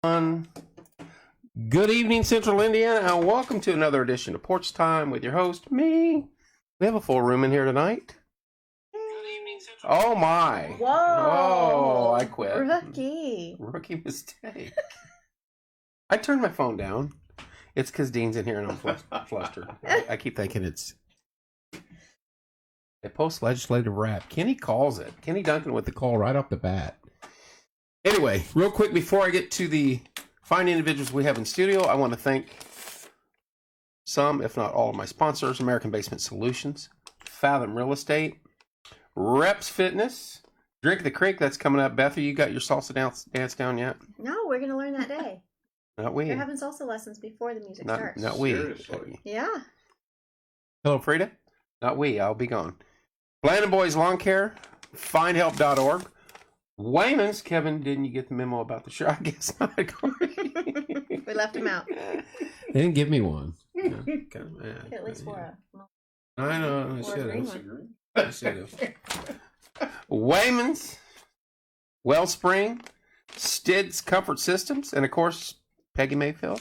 Good evening, Central Indiana, and welcome to another edition of Porch Time with your host, me. We have a full room in here tonight. Good evening, Central. Oh my! Whoa! Oh, I quit. Rookie mistake. I turned my phone down. It's because Dean's in here and I'm flustered. I keep thinking it's a post-legislative rap. Kenny calls it. Kenny Duncan with the call right off the bat. Anyway, real quick before I get to the fine individuals we have in studio, I want to thank some, if not all, of my sponsors: American Basement Solutions, Fathom Real Estate, Reps Fitness, Drink the Creek. That's coming up. Beth, you got your salsa dance down yet? No, we're going to learn that day. Not we. We're having salsa lessons before the music starts. Not we. Seriously? Yeah. Hello, Frida. Not we. I'll be gone. Bland & Boys Lawn Care, FindHelp.org. Wayman's. Kevin, didn't you get the memo about the show? I guess not. We left him out. They didn't give me one. Yeah, At least for a... I know. I Or should green have. one. I should have. Wayman's, Wellspring, Stid's Comfort Systems, and of course, Peggy Mayfield,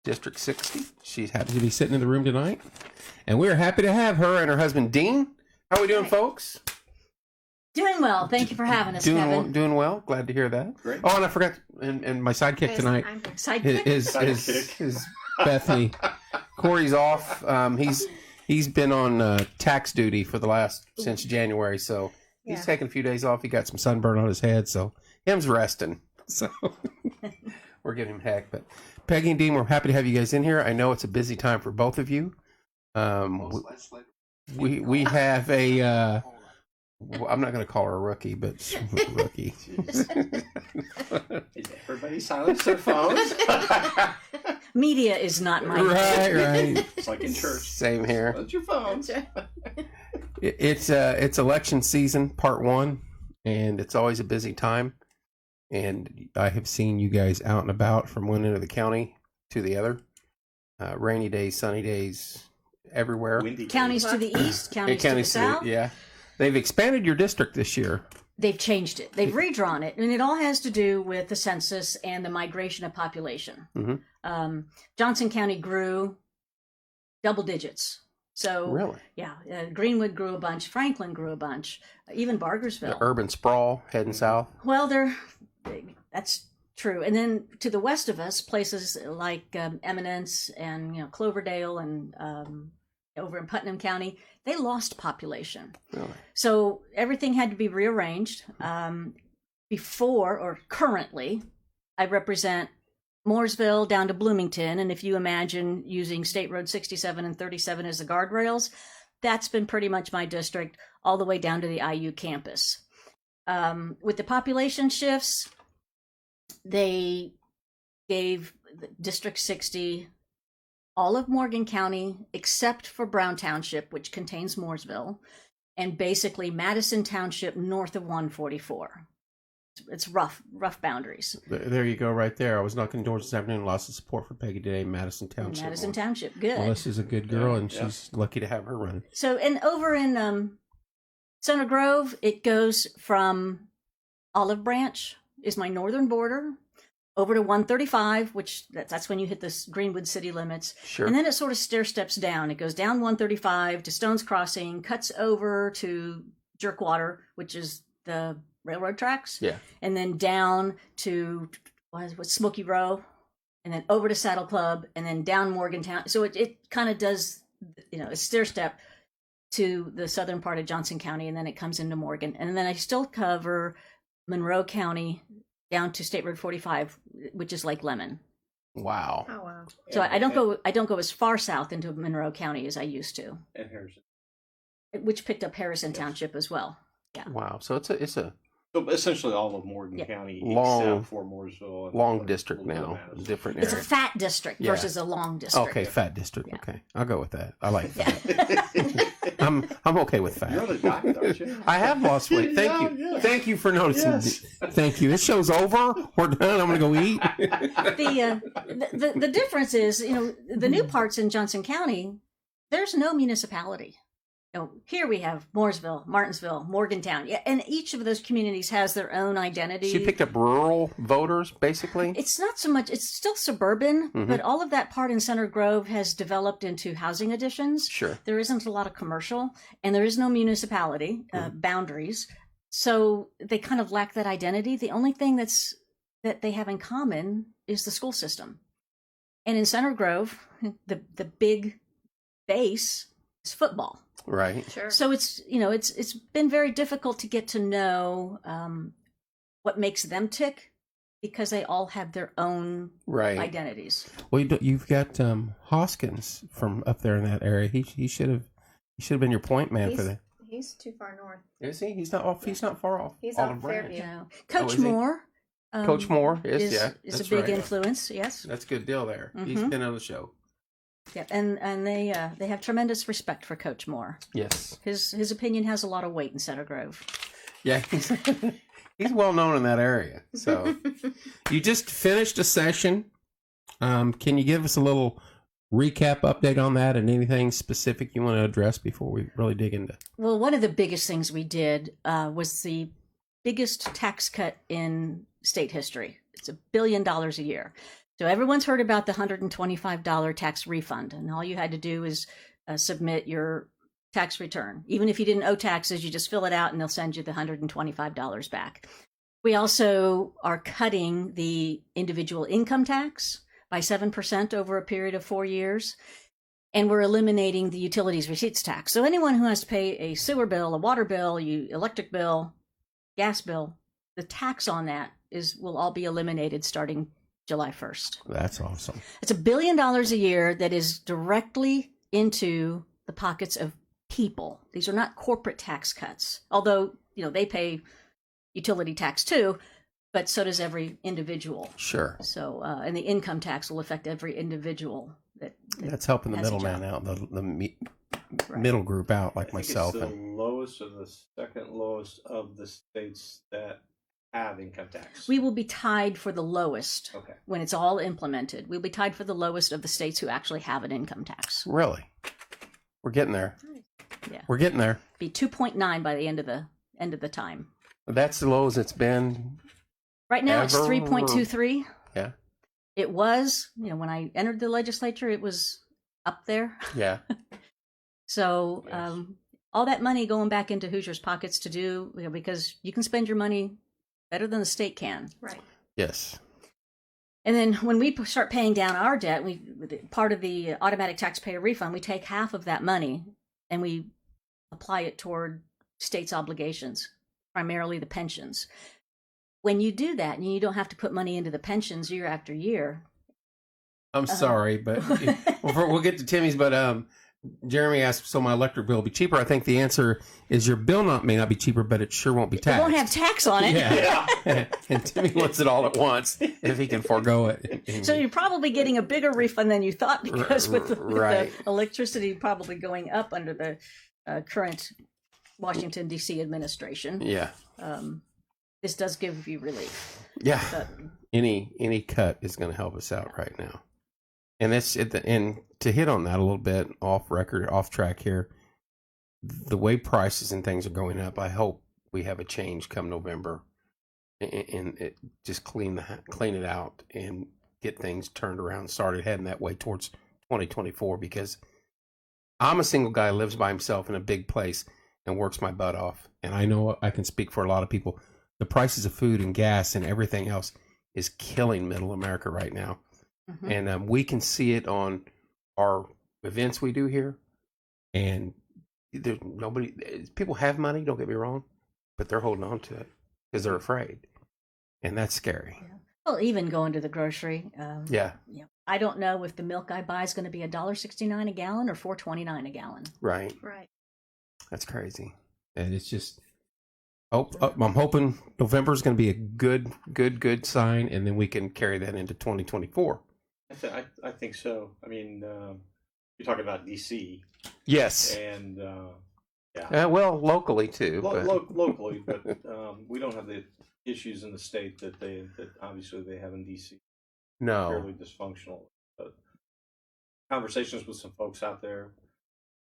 District 60. She's happy to be sitting in the room tonight. And we're happy to have her and her husband, Dean. How are we doing, folks? Doing well. Thank you for having us, Kevin. Doing well. Glad to hear that. Great. Oh, and I forgot, and my sidekick tonight Sidekick? is Bethany. Corey's off. He's been on tax duty for the since January, so he's taking a few days off. He got some sunburn on his head, so him's resting. So we're giving him heck. But Peggy and Dean, we're happy to have you guys in here. I know it's a busy time for both of you. We have a. I'm not going to call her a rookie, but rookie. Is everybody silence their phones? Media is not my Right. It's like in church. Same here. Silence your phones. It's election season, part one, and it's always a busy time. And I have seen you guys out and about from one end of the county to the other. Rainy days, sunny days, everywhere. Windy Counties to the east, counties to the south. Yeah. They've expanded your district this year. They've changed it. They've redrawn it. And it all has to do with the census and the migration of population. Mm-hmm. Johnson County grew double digits. So, really? Yeah. Greenwood grew a bunch. Franklin grew a bunch. Even Bargersville. The urban sprawl heading south. Well, that's true. And then to the west of us, places like Eminence and Cloverdale and over in Putnam County, they lost population. Really? So everything had to be rearranged. Currently, I represent Mooresville down to Bloomington. And if you imagine using State Road 67 and 37 as the guardrails, that's been pretty much my district all the way down to the IU campus. With the population shifts, they gave District 60 all of Morgan County except for Brown Township, which contains Mooresville, and basically Madison Township north of 144. It's rough boundaries. There you go, right there. I was knocking doors this afternoon. Lots of support for Peggy today. Madison Township. Madison Township, good. Melissa's a good girl, and she's lucky to have her running. So, and over in Center Grove, it goes from Olive Branch is my northern border, over to 135, which that's when you hit the Greenwood city limits. Sure. And then it sort of stair steps down. It goes down 135 to Stones Crossing, cuts over to Jerkwater, which is the railroad tracks. Yeah. And then down to what's Smoky Row, and then over to Saddle Club, and then down Morgantown. So it kind of does, a stair step to the southern part of Johnson County, and then it comes into Morgan. And then I still cover Monroe County down to State Road 45, which is Lake Lemon. Wow. Oh, wow. So I don't go as far south into Monroe County as I used to. And Harrison. Which picked up Harrison Township as well. Yeah. Wow. So it's a So essentially all of Morgan County except for Mooresville. Long district now. Different area. It's a fat district versus a long district. Okay, fat district. Yeah. Okay. I'll go with that. I like that. Yeah. I'm okay with fat. You're on the diet, aren't you? I have lost weight. Thank you. Yes. Thank you for noticing. Yes. Thank you. This show's over. We're done. I'm going to go eat. The difference is, the new parts in Johnson County, there's no municipality. here we have Mooresville, Martinsville, Morgantown. Yeah, and each of those communities has their own identity. So you picked up rural voters, basically? It's not so much, it's still suburban, but all of that part in Center Grove has developed into housing additions. Sure. There isn't a lot of commercial, and there is no municipality boundaries. So they kind of lack that identity. The only thing that they have in common is the school system. And in Center Grove, the big base is football. Right. Sure. So it's been very difficult to get to know what makes them tick, because they all have their own identities. Well, you've got Hoskins from up there in that area. He should have been your point man for that. He's too far north. Is he? He's not off. He's not far off. He's Olive off Branch. Fairview. Yeah. Coach is he? Moore. Coach Moore is a that's big right. influence. Yes. That's a good deal there. He's been on the show. Yeah, and they have tremendous respect for Coach Moore. Yes. His opinion has a lot of weight in Center Grove. Yeah, he's well known in that area. So you just finished a session. Can you give us a little recap update on that and anything specific you want to address before we really dig into? Well, one of the biggest things we did was the biggest tax cut in state history. It's $1 billion a year. So everyone's heard about the $125 tax refund, and all you had to do is submit your tax return. Even if you didn't owe taxes, you just fill it out and they'll send you the $125 back. We also are cutting the individual income tax by 7% over a period of 4 years, and we're eliminating the utilities receipts tax. So anyone who has to pay a sewer bill, a water bill, electric bill, gas bill, the tax on that will all be eliminated starting July 1st. That's awesome. It's $1 billion a year that is directly into the pockets of people. These are not corporate tax cuts, although they pay utility tax too, but so does every individual. Sure. So, and the income tax will affect every individual. That's helping the middleman out, the middle group out, like myself. It's the lowest or the second lowest of the states that have income tax. We will be tied for the lowest when it's all implemented. We'll be tied for the lowest of the states who actually have an income tax. Really? We're getting there. Yeah. We're getting there. Be 2.9 by the end of the time. That's the lowest it's been. Right now it's 3.23. Yeah. It was, when I entered the legislature, it was up there. Yeah. So Yes. all that money going back into Hoosiers' pockets to do, because you can spend your money better than the state can. Right. Yes. And then when we start paying down our debt, part of the automatic taxpayer refund, we take half of that money and we apply it toward states' obligations, primarily the pensions. When you do that, and you don't have to put money into the pensions year after year. I'm sorry, but we'll get to Timmy's. But Jeremy asked, so my electric bill will be cheaper. I think the answer is your bill may not be cheaper, but it sure won't be taxed. It won't have tax on it. Yeah. And Timmy wants it all at once if he can forego it. So you're probably getting a bigger refund than you thought, because with the electricity probably going up under the current Washington, D.C. administration. Yeah. This does give you relief. Yeah. But Any cut is going to help us out right now. And that's it. And to hit on that a little bit, off track here, the way prices and things are going up, I hope we have a change come November, and it just clean it out and get things turned around, started heading that way towards 2024. Because I'm a single guy who lives by himself in a big place and works my butt off, and I know I can speak for a lot of people. The prices of food and gas and everything else is killing Middle America right now. Mm-hmm. And we can see it on our events we do here. And there's people have money, don't get me wrong, but they're holding on to it because they're afraid. And that's scary. Yeah. Well, even going to the grocery. Yeah. I don't know if the milk I buy is going to be $1.69 a gallon or $4.29 a gallon. Right. Right. That's crazy. And it's just, I'm hoping November is going to be a good sign, and then we can carry that into 2024. I think so. I mean, you're talking about D.C. Yes. And well, locally too. Locally, but we don't have the issues in the state that obviously they have in D.C. No. Fairly dysfunctional. But conversations with some folks out there,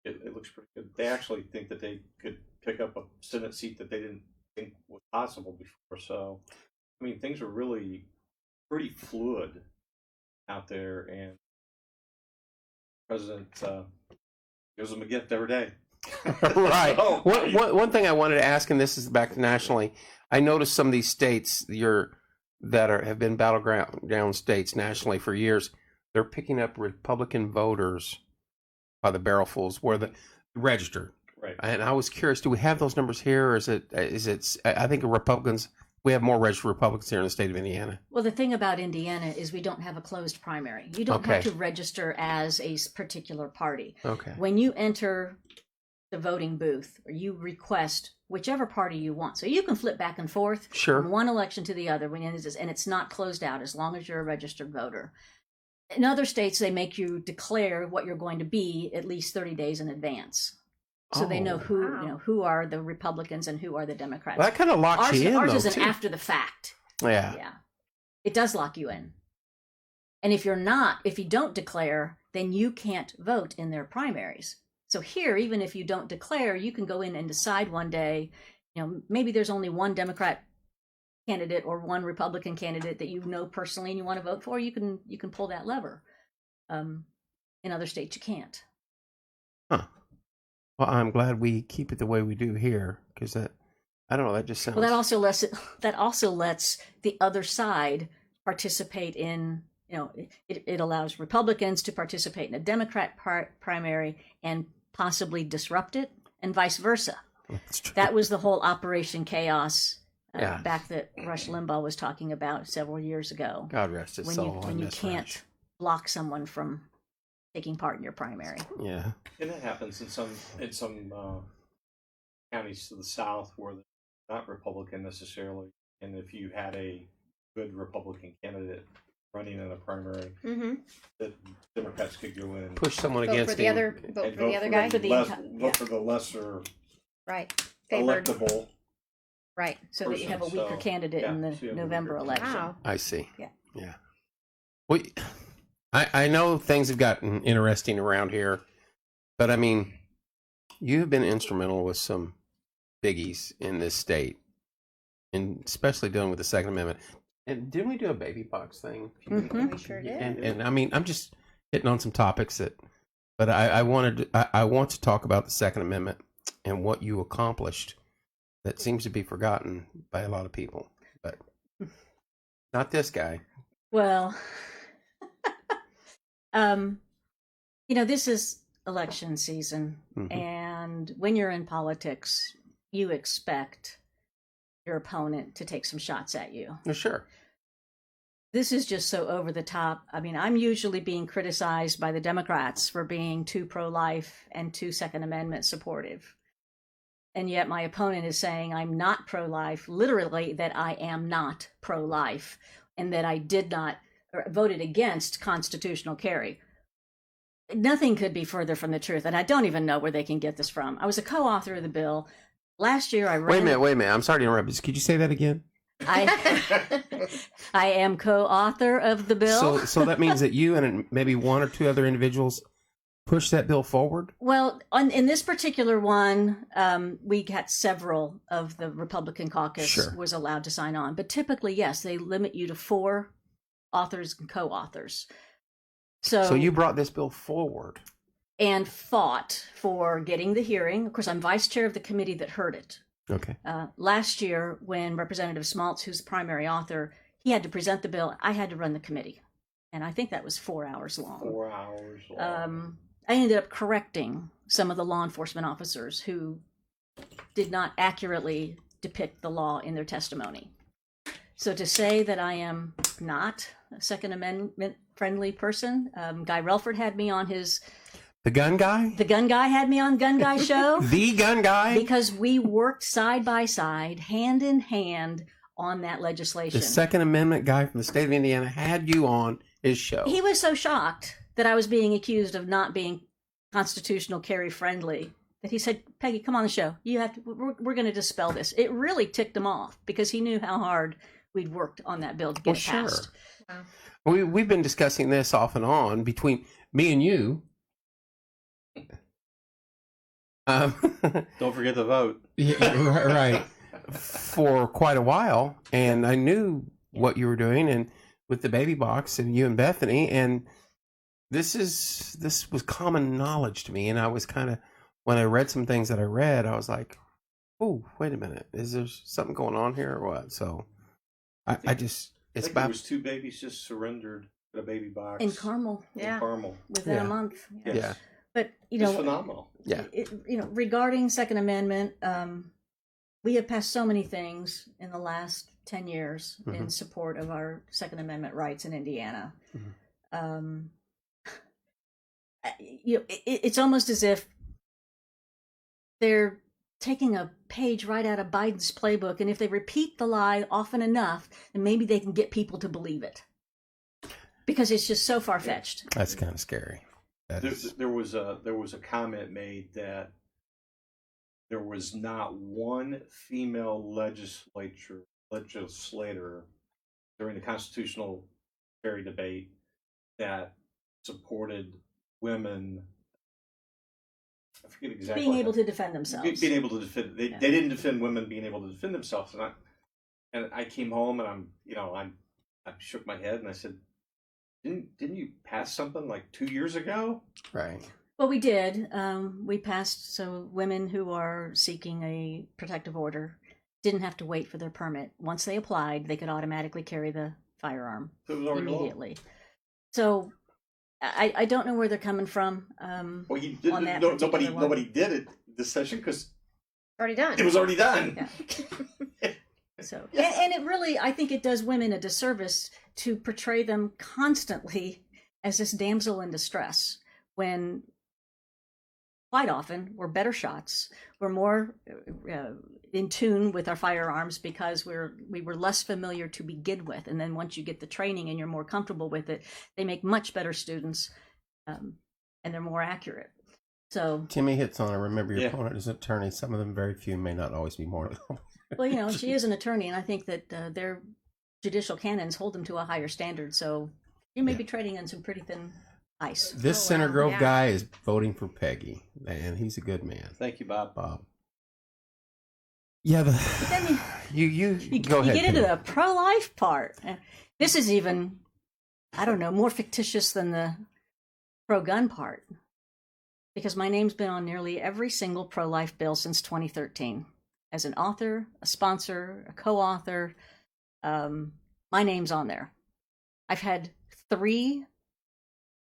it looks pretty good. They actually think that they could pick up a Senate seat that they didn't think was possible before. So, I mean, things are really pretty fluid out there, and the president gives them a gift every day. Right. So, One thing I wanted to ask, and this is back to nationally, I noticed some of these states have been battleground states nationally for years. They're picking up Republican voters by the barrelfuls, where the registered. right. And I was curious, do we have those numbers here, or is it? I think Republicans. We have more registered Republicans here in the state of Indiana. Well, the thing about Indiana is we don't have a closed primary. You don't have to register as a particular party. Okay. When you enter the voting booth, or you request whichever party you want, so you can flip back and forth Sure. from one election to the other, and it's not closed out as long as you're a registered voter. In other states, they make you declare what you're going to be at least 30 days in advance, so they know who are the Republicans and who are the Democrats. Well, that kind of locks you in, Ours though, is an too. after the fact. Yeah. Yeah, it does lock you in. And if you don't declare, then you can't vote in their primaries. So here, even if you don't declare, you can go in and decide one day, maybe there's only one Democrat candidate or one Republican candidate that you know personally and you want to vote for, you can pull that lever. In other states, you can't. Huh. Well, I'm glad we keep it the way we do here, because that just sounds. Well, that also lets the other side participate in. It allows Republicans to participate in a Democrat primary and possibly disrupt it, and vice versa. That was the whole Operation Chaos back that Rush Limbaugh was talking about several years ago. God rest his soul. When you can't block someone from taking part in your primary. Yeah. And that happens in some counties to the south where they're not Republican necessarily. And if you had a good Republican candidate running in a primary, that Democrats could go in and Push someone Vote against for the him. other. Vote for the other guy. vote for the lesser Right. Favored. electable. Right. So that you have a weaker candidate in the so you have a November weaker- election. Wow. I see. Yeah. Well, I know things have gotten interesting around here, but I mean, you have been instrumental with some biggies in this state, and especially dealing with the Second Amendment. And didn't we do a baby pox thing? We sure did. And I mean, I'm just hitting on some topics but I want to talk about the Second Amendment and what you accomplished that seems to be forgotten by a lot of people, but not this guy. Well, this is election season, and when you're in politics, you expect your opponent to take some shots at you. Sure. This is just so over the top. I mean, I'm usually being criticized by the Democrats for being too pro-life and too Second Amendment supportive. And yet my opponent is saying I'm not pro-life, literally that I am not pro-life, and that I did not or voted against constitutional carry. Nothing could be further from the truth, and I don't even know where they can get this from. I was a co-author of the bill. Last year I ran... Wait a minute. I'm sorry to interrupt you. Could you say that again? I am co-author of the bill. So that means that you and maybe one or two other individuals pushed that bill forward? Well, in this particular one, we got several of the Republican caucus was allowed to sign on. But typically, yes, they limit you to 4 authors and co-authors. So you brought this bill forward. And fought for getting the hearing. Of course, I'm vice chair of the committee that heard it. Okay. Last year, when Representative Smaltz, who's the primary author, he had to present the bill, I had to run the committee. And I think that was 4 hours long. 4 hours long. I ended up correcting some of the law enforcement officers who did not accurately depict the law in their testimony. So to say that I am not a Second Amendment friendly person, Guy Relford had me on his... The gun guy? The gun guy had me on Gun Guy show. The gun guy? Because we worked side by side, hand in hand, on that legislation. The Second Amendment guy from the state of Indiana had you on his show. He was so shocked that I was being accused of not being constitutional carry friendly that he said, "Peggy, come on the show. You have to. We're going to dispel this." It really ticked him off because he knew how hard we'd worked on that bill to get it passed. Wow. We've been discussing this off and on between me and you. Um, Don't forget to vote. yeah, right. For quite a while, and I knew what you were doing, and with the baby box, and you and Bethany, and this was common knowledge to me, and I was kind of, when I read some things that I read, I was like, oh, wait a minute, is there something going on here or what? So I just, I it's think there about, was 2 babies just surrendered at a baby box In Carmel, in Yeah. Carmel. within Yeah. a month. Yes. Yeah. But, you It's know, phenomenal. yeah. regarding Second Amendment, we have passed so many things in the last 10 years in Mhm. support of our Second Amendment rights in Indiana. Mhm. It's almost as if they're taking a page right out of Biden's playbook, and if they repeat the lie often enough, then maybe they can get people to believe it. Because it's just so far-fetched. That's kind of scary. There was a comment made that there was not one female legislator during the constitutional carry debate that supported women. I forget exactly. Being able to defend themselves. Being able to defend. They didn't defend women being able to defend themselves, and I came home and I shook my head and I said, Didn't you pass something like 2 years ago? Right. Well, we did. We passed so women who are seeking a protective order didn't have to wait for their permit. Once they applied, they could automatically carry the firearm So it was already immediately. So I don't know where they're coming from. Well, you did, on that nobody particular one. did it this session because Already done. it was already done. Yeah. So, Yeah. and it really, I think it does women a disservice to portray them constantly as this damsel in distress when quite often we're better shots. We're more in tune with our firearms because we were less familiar to begin with. And then once you get the training and you're more comfortable with it, they make much better students, and they're more accurate. So, Timmy hits on it. Remember, your Yeah. opponent is an attorney. Some of them, very few, may not always be more. well, she is an attorney, and I think that their judicial canons hold them to a higher standard. So you may Yeah. be trading on some pretty thin ice. This Oh, Center wow. Grove Yeah. guy is voting for Peggy, and he's a good man. Thank you, Bob. Bob. Yeah, then you go you ahead. get into Timmy. the pro-life part. This is even, I don't know, more fictitious than the pro-gun part. Because my name's been on nearly every single pro-life bill since 2013. As an author, a sponsor, a co-author, my name's on there. I've had 3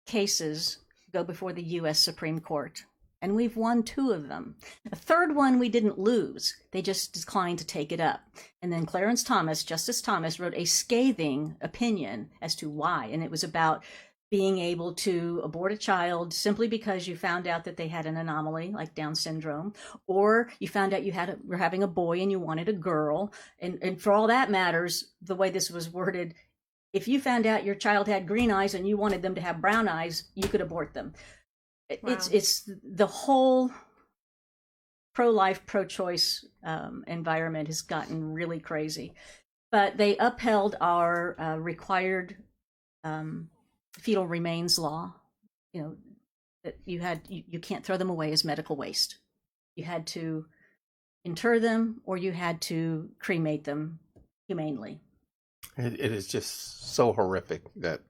cases go before the U.S. Supreme Court, and we've won 2 of them. The third one we didn't lose. They just declined to take it up. And then Justice Thomas, wrote a scathing opinion as to why, and it was about being able to abort a child simply because you found out that they had an anomaly like Down syndrome, or you found out were having a boy and you wanted a girl. And for all that matters, the way this was worded, if you found out your child had green eyes and you wanted them to have brown eyes, you could abort them. Wow. It's the whole pro-life, pro-choice environment has gotten really crazy. But they upheld our required fetal remains law. That you can't throw them away as medical waste. You had to inter them or you had to cremate them humanely. It is just so horrific that.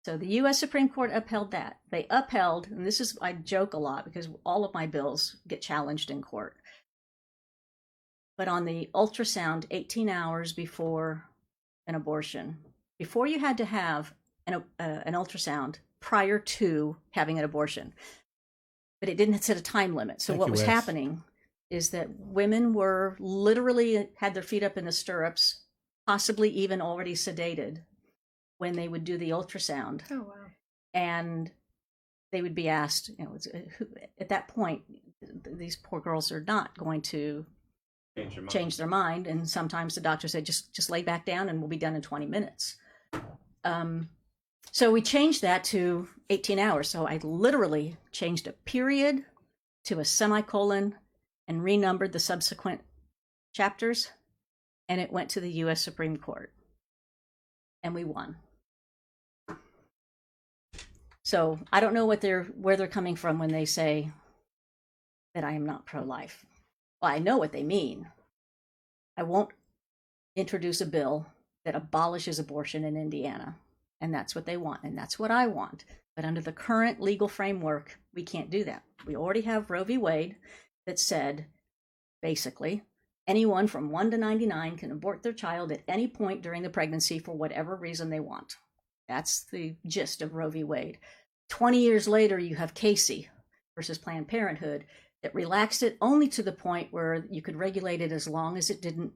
So the U.S. Supreme Court upheld that. They upheld, and this is, I joke a lot because all of my bills get challenged in court. But on the ultrasound 18 hours before an abortion, before you had to have an ultrasound prior to having an abortion, but it didn't set a time limit. So Thank what you, was Wes. happening is that women were literally had their feet up in the stirrups, possibly even already sedated, when they would do the ultrasound. Oh, wow. And they would be asked, at that point, these poor girls are not going to Change your mind. change their mind. And sometimes the doctor said, just lay back down and we'll be done in 20 minutes. So we changed that to 18 hours. So I literally changed a period to a semicolon and renumbered the subsequent chapters. And it went to the U.S. Supreme Court. And we won. So I don't know where they're coming from when they say that I am not pro-life. Well, I know what they mean. I won't introduce a bill that abolishes abortion in Indiana. And that's what they want. And that's what I want. But under the current legal framework, we can't do that. We already have Roe v. Wade that said, basically, anyone from 1 to 99 can abort their child at any point during the pregnancy for whatever reason they want. That's the gist of Roe v. Wade. 20 years later, you have Casey versus Planned Parenthood that relaxed it only to the point where you could regulate it as long as it didn't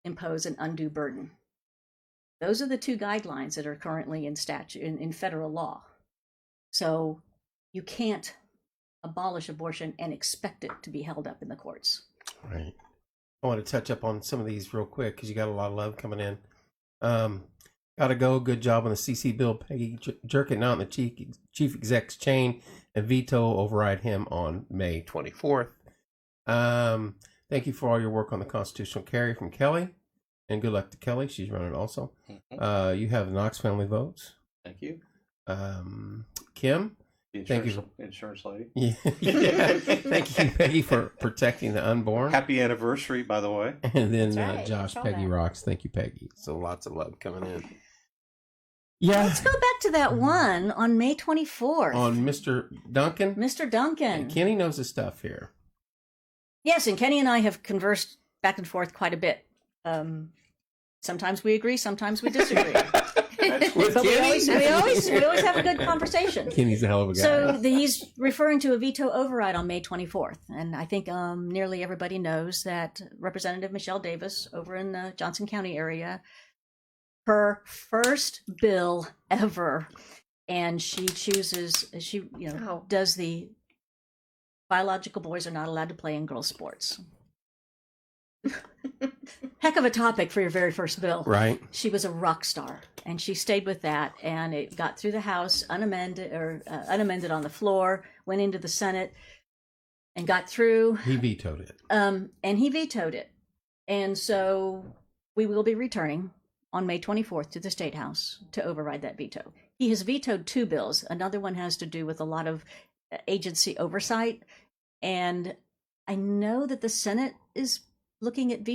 impose an undue burden. Those are the two guidelines that are currently in statute in federal law. So you can't abolish abortion and expect it to be held up in the courts. Right. I want to touch up on some of these real quick because you got a lot of love coming in. Gotta go. Good job on the CC bill, Peggy. Jerking out in the chief exec's chain and veto override him on May 24th. Thank you for all your work on the constitutional carry from Kelly. And good luck to Kelly. She's running also. You have the Knox family votes. Thank you. Kim. The Thank you. Insurance lady. Yeah. Thank you, Peggy, for protecting the unborn. Happy anniversary, by the way. And then That's right. Josh, I saw Peggy that. rocks. Thank you, Peggy. So lots of love coming in. Yeah. Let's go back to that one on May 24th. On Mr. Duncan. Mr. Duncan. And Kenny knows his stuff here. Yes, and Kenny and I have conversed back and forth quite a bit. Sometimes we agree, sometimes we disagree. With But we Kenny? always have a good conversation. Kenny's a hell of a guy. So he's referring to a veto override on May 24th. And I think nearly everybody knows that Representative Michelle Davis over in the Johnson County area, her first bill ever, and she Oh. does the biological boys are not allowed to play in girls' sports. Heck of a topic for your very first bill. Right. She was a rock star, and she stayed with that, and it got through the House unamended on the floor, went into the Senate, and got through. He vetoed it. And he vetoed it, and so we will be returning on May 24th to the State House to override that veto. He has vetoed 2 bills. Another one has to do with a lot of agency oversight, and I know that the Senate is looking at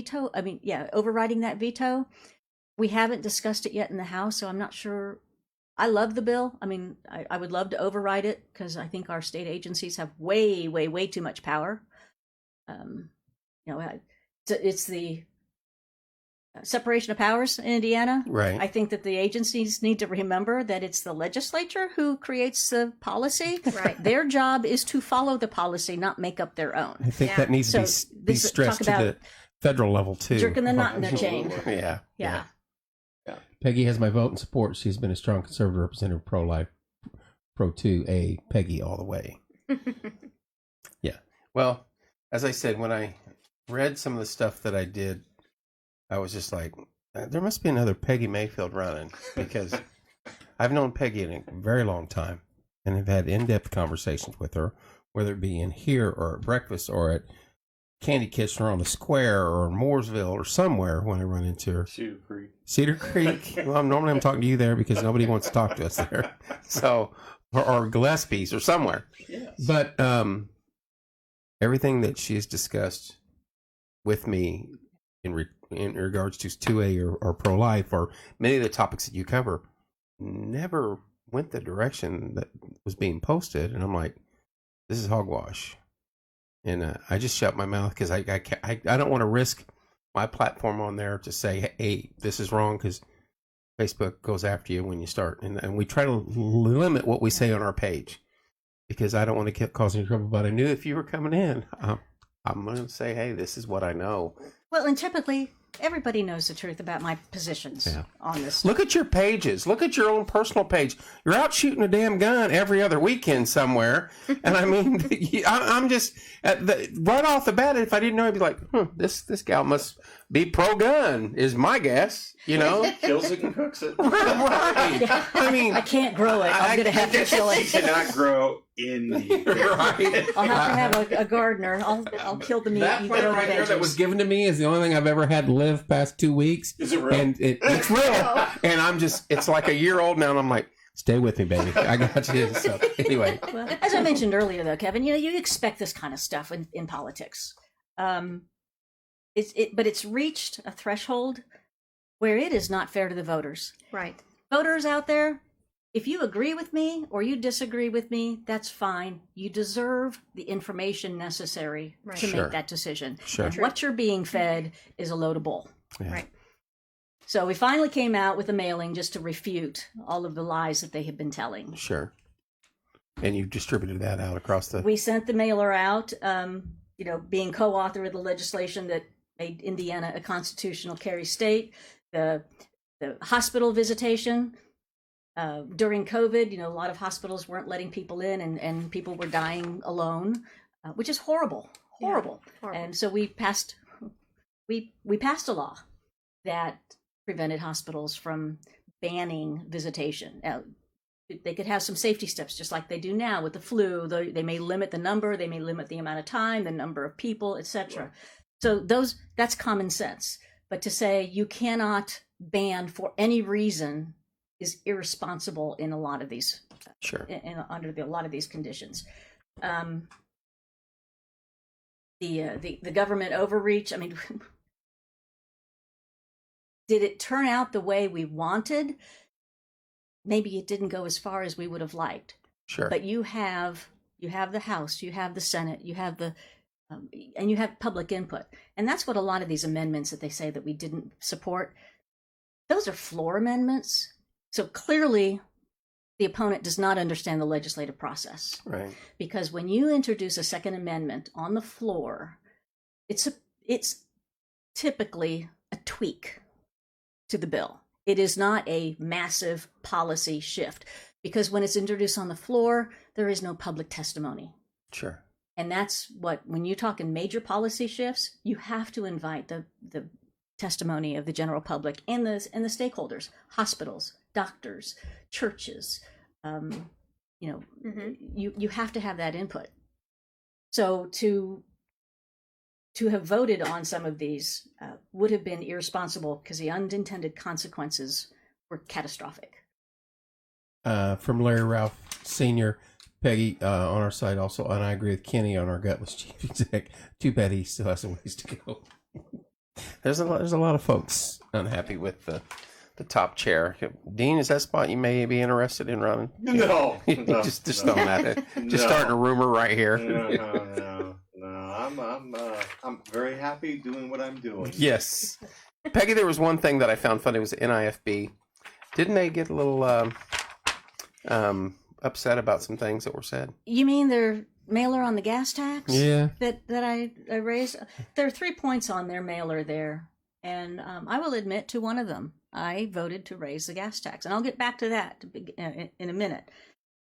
overriding that veto. We haven't discussed it yet in the House, so I'm not sure. I love the bill. I mean, I would love to override it because I think our state agencies have way, way, way too much power. It's the separation of powers in Indiana. Right. I think that the agencies need to remember that it's the legislature who creates the policy. Right. Their job is to follow the policy, not make up their own. I think Yeah. that needs to So be this- stressed talk to about the federal level, too. jerking the knot in their chain. Yeah. Yeah. Peggy has my vote and support. She's been a strong conservative representative, pro-life, pro-2A, Peggy all the way. Yeah. Well, as I said, when I read some of the stuff that I did, I was just like, there must be another Peggy Mayfield running, because I've known Peggy in a very long time and have had in-depth conversations with her, whether it be in here or at breakfast or at Candy Kitchen or on the square or in Mooresville or somewhere when I run into her. Cedar Creek. Cedar Creek. Well, normally I'm talking to you there because nobody wants to talk to us there. So, or Gillespie's or somewhere. Yes. But everything that she has discussed with me in regards to 2A or pro-life or many of the topics that you cover never went the direction that was being posted. And I'm like, this is hogwash. And I just shut my mouth because I don't want to risk my platform on there to say, hey, this is wrong, because Facebook goes after you when you start. And we try to limit what we say on our page because I don't want to keep causing trouble. But I knew if you were coming in, I'm going to say, hey, this is what I know. Well, and typically everybody knows the truth about my positions on this. Look at your pages. Look at your own personal page. You're out shooting a damn gun every other weekend somewhere. And I mean, I'm just, right off the bat, if I didn't know, I'd be like, this gal must be pro-gun, is my guess, you know? Kills it and cooks it. Right. I mean, I can't grow it. I'm going to have to kill it. Cannot grow in the right. I'll have to have a gardener. I'll kill the meat. That You plant grow the right there that veggies. was given to me is the only thing I've ever had live past 2 weeks. Is it real? And it's real. And I'm just, it's like a year old now, and I'm like, Stay with me, baby. I got you. So anyway, Well, as I mentioned earlier, though, Kevin, you expect this kind of stuff in politics. But it's reached a threshold where it is not fair to the voters. Right. Voters out there, if you agree with me or you disagree with me, that's fine. You deserve the information necessary Right. to Sure. make that decision. Sure. And what you're being fed is a load of bull. Yeah. Right. So we finally came out with a mailing just to refute all of the lies that they had been telling. Sure. And you distributed that out across the. We sent the mailer out, being co-author of the legislation that made Indiana a constitutional carry state, the hospital visitation. During COVID, a lot of hospitals weren't letting people in and people were dying alone, which is horrible. Horrible. And so we passed a law that prevented hospitals from banning visitation. They could have some safety steps just like they do now with the flu. They may limit the number, they may limit the amount of time, the number of people, etc. Right. So that's common sense. But to say you cannot ban for any reason is irresponsible in a lot of these Sure. under a lot of these conditions. The government overreach. I mean, did it turn out the way we wanted? Maybe it didn't go as far as we would have liked. Sure. But you have the House, you have the Senate, you have and you have public input, and that's what a lot of these amendments that they say that we didn't support. Those are floor amendments. So clearly, the opponent does not understand the legislative process. Right. Because when you introduce a second amendment on the floor, it's typically a tweak to the bill. It is not a massive policy shift because when it's introduced on the floor, there is no public testimony. Sure. And that's when you talk in major policy shifts, you have to invite the testimony of the general public and the stakeholders, hospitals, doctors, churches. You have to have that input. So to have voted on some of these would have been irresponsible because the unintended consequences were catastrophic. From Larry Ralph Sr., Peggy on our side also, and I agree with Kenny on our gutless chief exec. Too bad he still has a ways to go. There's a lot of folks unhappy with the top chair. Dean, is that spot you may be interested in running? No, just throwing that in. Just starting a rumor right here. No. I'm very happy doing what I'm doing. Yes, Peggy. There was one thing that I found funny was the NIFB. Didn't they get a little upset about some things that were said? You mean their mailer on the gas tax? Yeah. That I raised? There are 3 points on their mailer there, and I will admit to one of them. I voted to raise the gas tax, and I'll get back to that in a minute.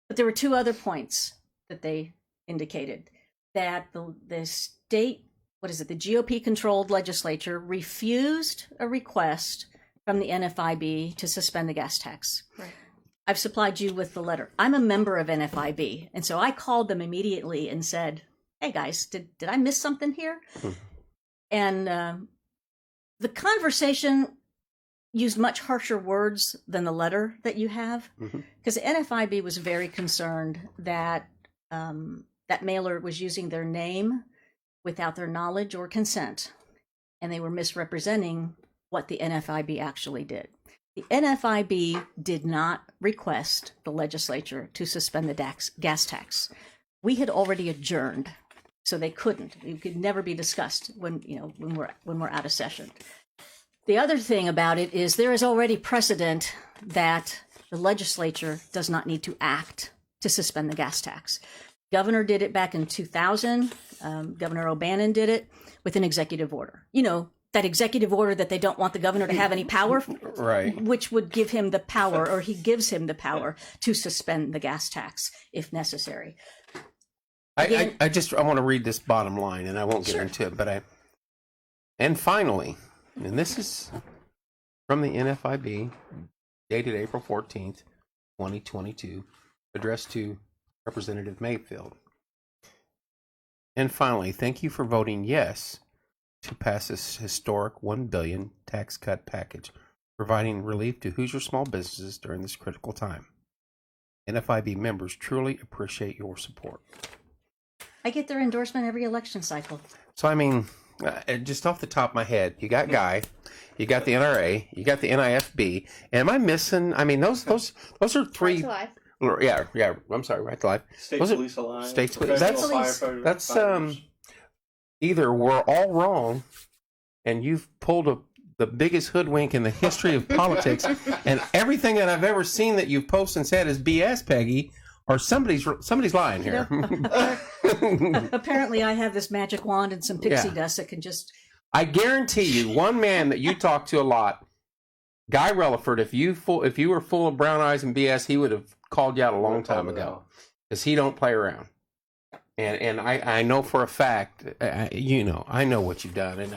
But there were 2 other points that they indicated that the state, the GOP-controlled legislature refused a request from the NFIB to suspend the gas tax. Right. I've supplied you with the letter. I'm a member of NFIB, and so I called them immediately and said, "Hey guys, did I miss something here?" And the conversation used much harsher words than the letter that you have, because the NFIB was very concerned that that mailer was using their name without their knowledge or consent, and they were misrepresenting what the NFIB actually did. The NFIB did not request the legislature to suspend the gas tax. We had already adjourned, so they couldn't. It could never be discussed when we're out of session. The other thing about it is there is already precedent that the legislature does not need to act to suspend the gas tax. Governor did it back in 2000. Governor O'Bannon did it with an executive order. That executive order that they don't want the governor to have any power, right? Which would give him the power, or he gives him the power to suspend the gas tax if necessary. I want to read this bottom line, and I won't get into it, and finally, and this is from the NFIB, dated April 14th, 2022, addressed to Representative Mayfield. And finally, thank you for voting yes to pass this historic $1 billion tax cut package, providing relief to Hoosier small businesses during this critical time. NFIB members truly appreciate your support. I get their endorsement every election cycle. So, I mean, just off the top of my head, you got Guy, you got the NRA, you got the NIFB. Am I missing? I mean, those are three. Right to life. Yeah. I'm sorry, Right to Life. State Was it- Police Alliance. State Police- Professional that's- firefighters. Either we're all wrong, and you've pulled the biggest hoodwink in the history of politics, and everything that I've ever seen that you've posted and said is BS, Peggy, or somebody's lying here. Apparently, I have this magic wand and some pixie Yeah. dust that can just. I guarantee you, one man that you talk to a lot, Guy Relaford, if you were full of brown eyes and BS, he would have called you out a long time ago, because he don't play around. And I know for a fact, I know what you've done, and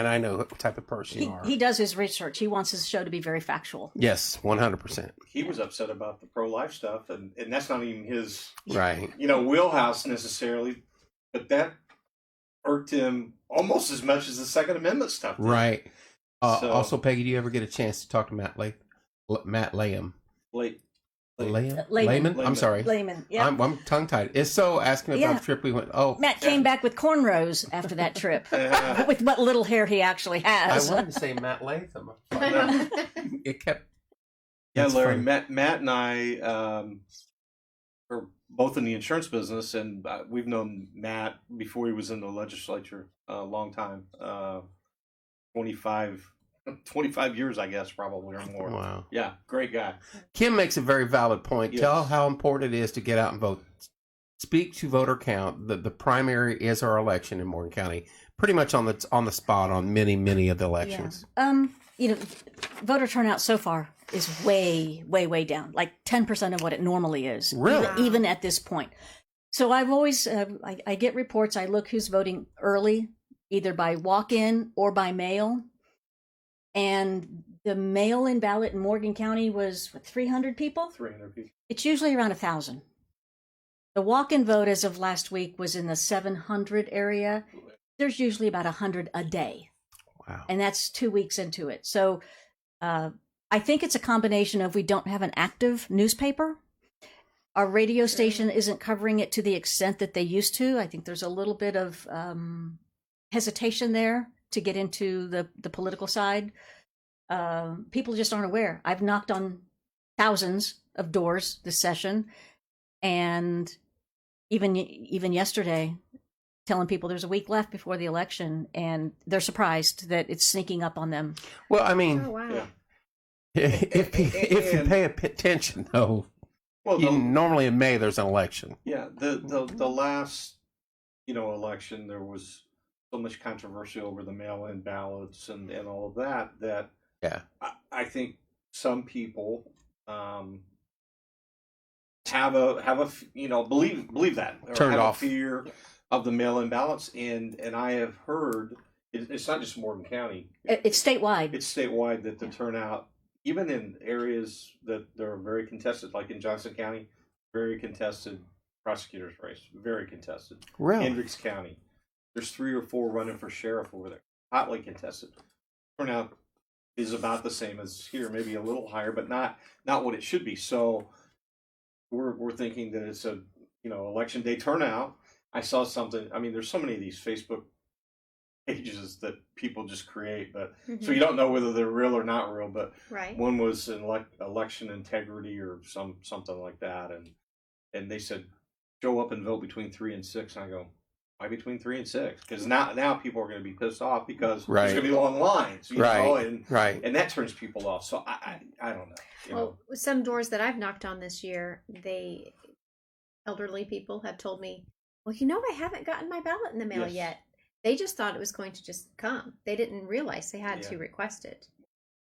I know what type of person you are. He does his research. He wants his show to be very factual. Yes, 100%. He was upset about the pro-life stuff, and that's not even his Right. wheelhouse necessarily, but that irked him almost as much as the Second Amendment stuff did. Right. So- Also, Peggy, do you ever get a chance to talk to Matt Layham? Layman. Layman? I'm sorry. Layman, yeah. I'm tongue-tied. It's so asking about Yeah. the trip we went. Oh, Matt came back with cornrows after that trip, Yeah. with what little hair he actually I has. wanted to say Matt Latham. It kept. Yeah, That's Larry, funny. Matt and I are both in the insurance business, and we've known Matt before he was in the legislature a long time, 25 years, I guess, probably, or more. Wow. Yeah, great guy. Kim makes a very valid point. Yes. Tell how important it is to get out and vote. Speak to voter count. The primary is our election in Morgan County. Pretty much on the spot on many of the elections. Voter turnout so far is way down, like 10% of what it normally is. Really? Even at this point. So I've always, I get reports, I look who's voting early, either by walk-in or by mail. And the mail-in ballot in Morgan County was 300 people? 300 people. It's usually around 1,000. The walk-in vote as of last week was in the 700 area. There's usually about 100 a day. Wow. And that's 2 weeks into it. So I think it's a combination of we don't have an active newspaper. Our radio station isn't covering it to the extent that they used to. I think there's a little bit of hesitation there to get into the political side. People just aren't aware. I've knocked on thousands of doors this session, and even yesterday, telling people there's a week left before the election, and they're surprised that it's sneaking up on them. Well, I mean, Oh, wow. Yeah. if you pay attention, though, Well, normally in May there's an election. yeah, the last election, there was so much controversy over the mail-in ballots and all of that Yeah. I think some people have a believe that, or Turn it have a off. fear of the mail-in ballots, and I have heard it's not just Morgan County, It's statewide. it's statewide, that the turnout, even in areas that are very contested, like in Johnson County, very contested prosecutor's race, very contested. Really? Hendricks County, there's 3 or 4 running for sheriff over there, hotly contested. Turnout is about the same as here, maybe a little higher, but not what it should be. So we're thinking that it's a election day turnout. I saw something. I mean, there's so many of these Facebook pages that people just create, but so you don't know whether they're real or not real. But Right. one was an election integrity or something like that, and they said show up and vote between 3 and 6. And I go, why between 3 and 6? Because now people are going to be pissed off because Right. there's going to be long lines, Right. Right. and that turns people off. So I don't know. Well, some doors that I've knocked on this year, elderly people have told me, well, I haven't gotten my ballot in the mail Yes. yet. They just thought it was going to just come. They didn't realize they had to Yeah. request it.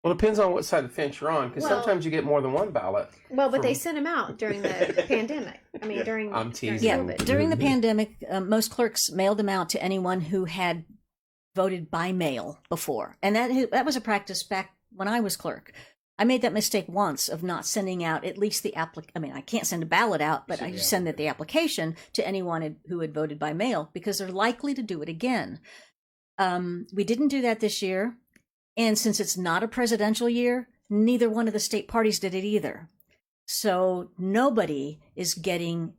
Well, it depends on what side of the fence you're on, because Well- sometimes you get more than one ballot. Well, but they From- sent them out during the pandemic. I mean, Yeah. during I'm during teasing. Yeah, COVID. during the pandemic, most clerks mailed them out to anyone who had voted by mail before, and that was a practice back when I was clerk. I made that mistake once of not sending out at least the I mean, I can't send a ballot out, but I Yeah. send the application to anyone who had voted by mail because they're likely to do it again. We didn't do that this year, and since it's not a presidential year, neither one of the state parties did it either. So nobody is getting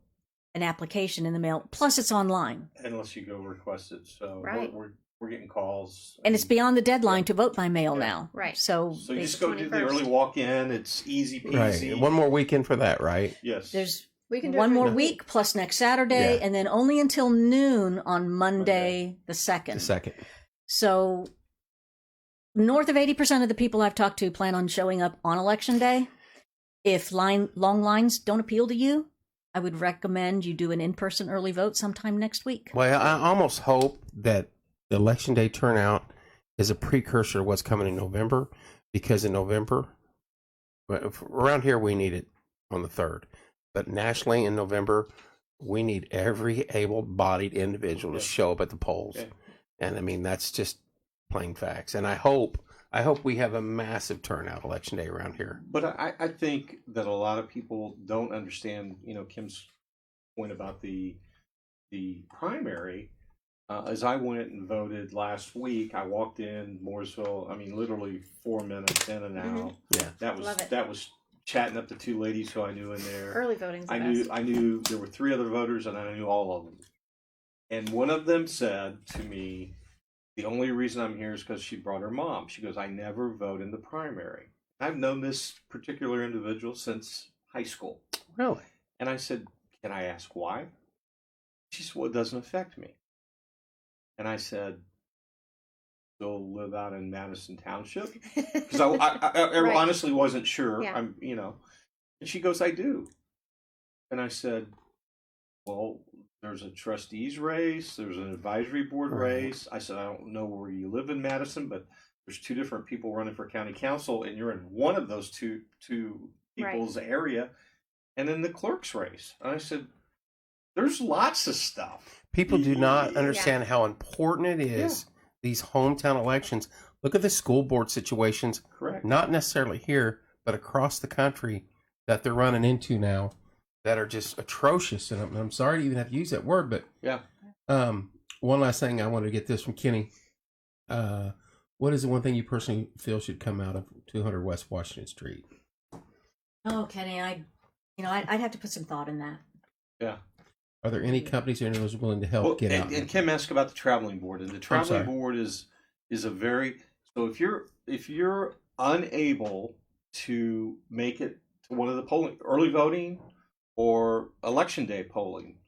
an application in the mail. Plus, it's online. Unless you go request it. So Right. we're getting calls. And it's beyond the deadline to vote by mail Yeah. now. Right. So So you they- just go do the 21st. early walk-in. It's easy peasy. Right. One more weekend for that, right? Yes. there's We can do one it more during the week plus next Saturday, Yeah. and then only until noon on Monday the 2nd. The second. So north of 80% of the people I've talked to plan on showing up on election day. If long lines don't appeal to you, I would recommend you do an in-person early vote sometime next week. Well, I almost hope that the election day turnout is a precursor to what's coming in November, because in November, around here, we need it on the 3rd. But nationally in November, we need every able-bodied individual to show up at the polls. Yeah. And I mean, that's just plain facts. And I hope we have a massive turnout election day around here. But I think that a lot of people don't understand, Kim's point about the primary. As I went and voted last week, I walked in Mooresville. I mean, literally 4 minutes in and out. Yeah. Love it. That was chatting up to 2 ladies who I knew in there. early voting's the I best. knew there were 3 other voters, and I knew all of them. And one of them said to me, "The only reason I'm here is because she brought her mom." She goes, "I never vote in the primary." I've known this particular individual since high school. Really? And I said, "Can I ask why?" She said, "Well, it doesn't affect me." And I said, "Still live out in Madison Township?" Because I Right. honestly wasn't sure. Yeah. And she goes, "I do." And I said, "Well, there's a trustees race, there's an advisory board Right. race." I said, "I don't know where you live in Madison, but there's 2 different people running for county council, and you're in one of those two people's area, and then the clerk's race." And I said, "There's lots of stuff." People do not understand how important it is, these hometown elections. Look at the school board situations, Correct. not necessarily here, but across the country that they're running into now that are just atrocious. And I'm sorry to even have to use that word, but Yeah. one last thing I wanted to get this from Kenny. What is the one thing you personally feel should come out of 200 West Washington Street? Oh, Kenny, I'd have to put some thought in that. Yeah. Are there any companies or individuals willing to help Well, get out? and Kim asked about the traveling board, and the traveling sorry. board is a very so if you're unable to make it to one of the polling early voting or election day polling,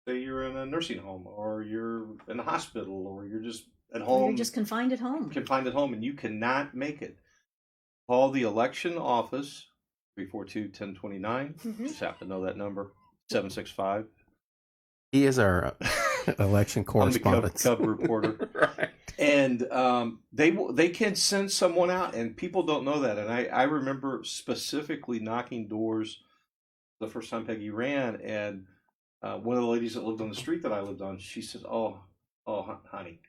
say you're in a nursing home or you're in a hospital or you're just at home, You're just confined at home. confined at home, and you cannot make it, call the election office 342-1029. Mhm. Just happen to know that number 765. He is our election I'm the correspondent. Cub reporter. Right. And they can send someone out, and people don't know that. And I remember specifically knocking doors the first time Peggy ran, and one of the ladies that lived on the street that I lived on, she says, "Oh, honey,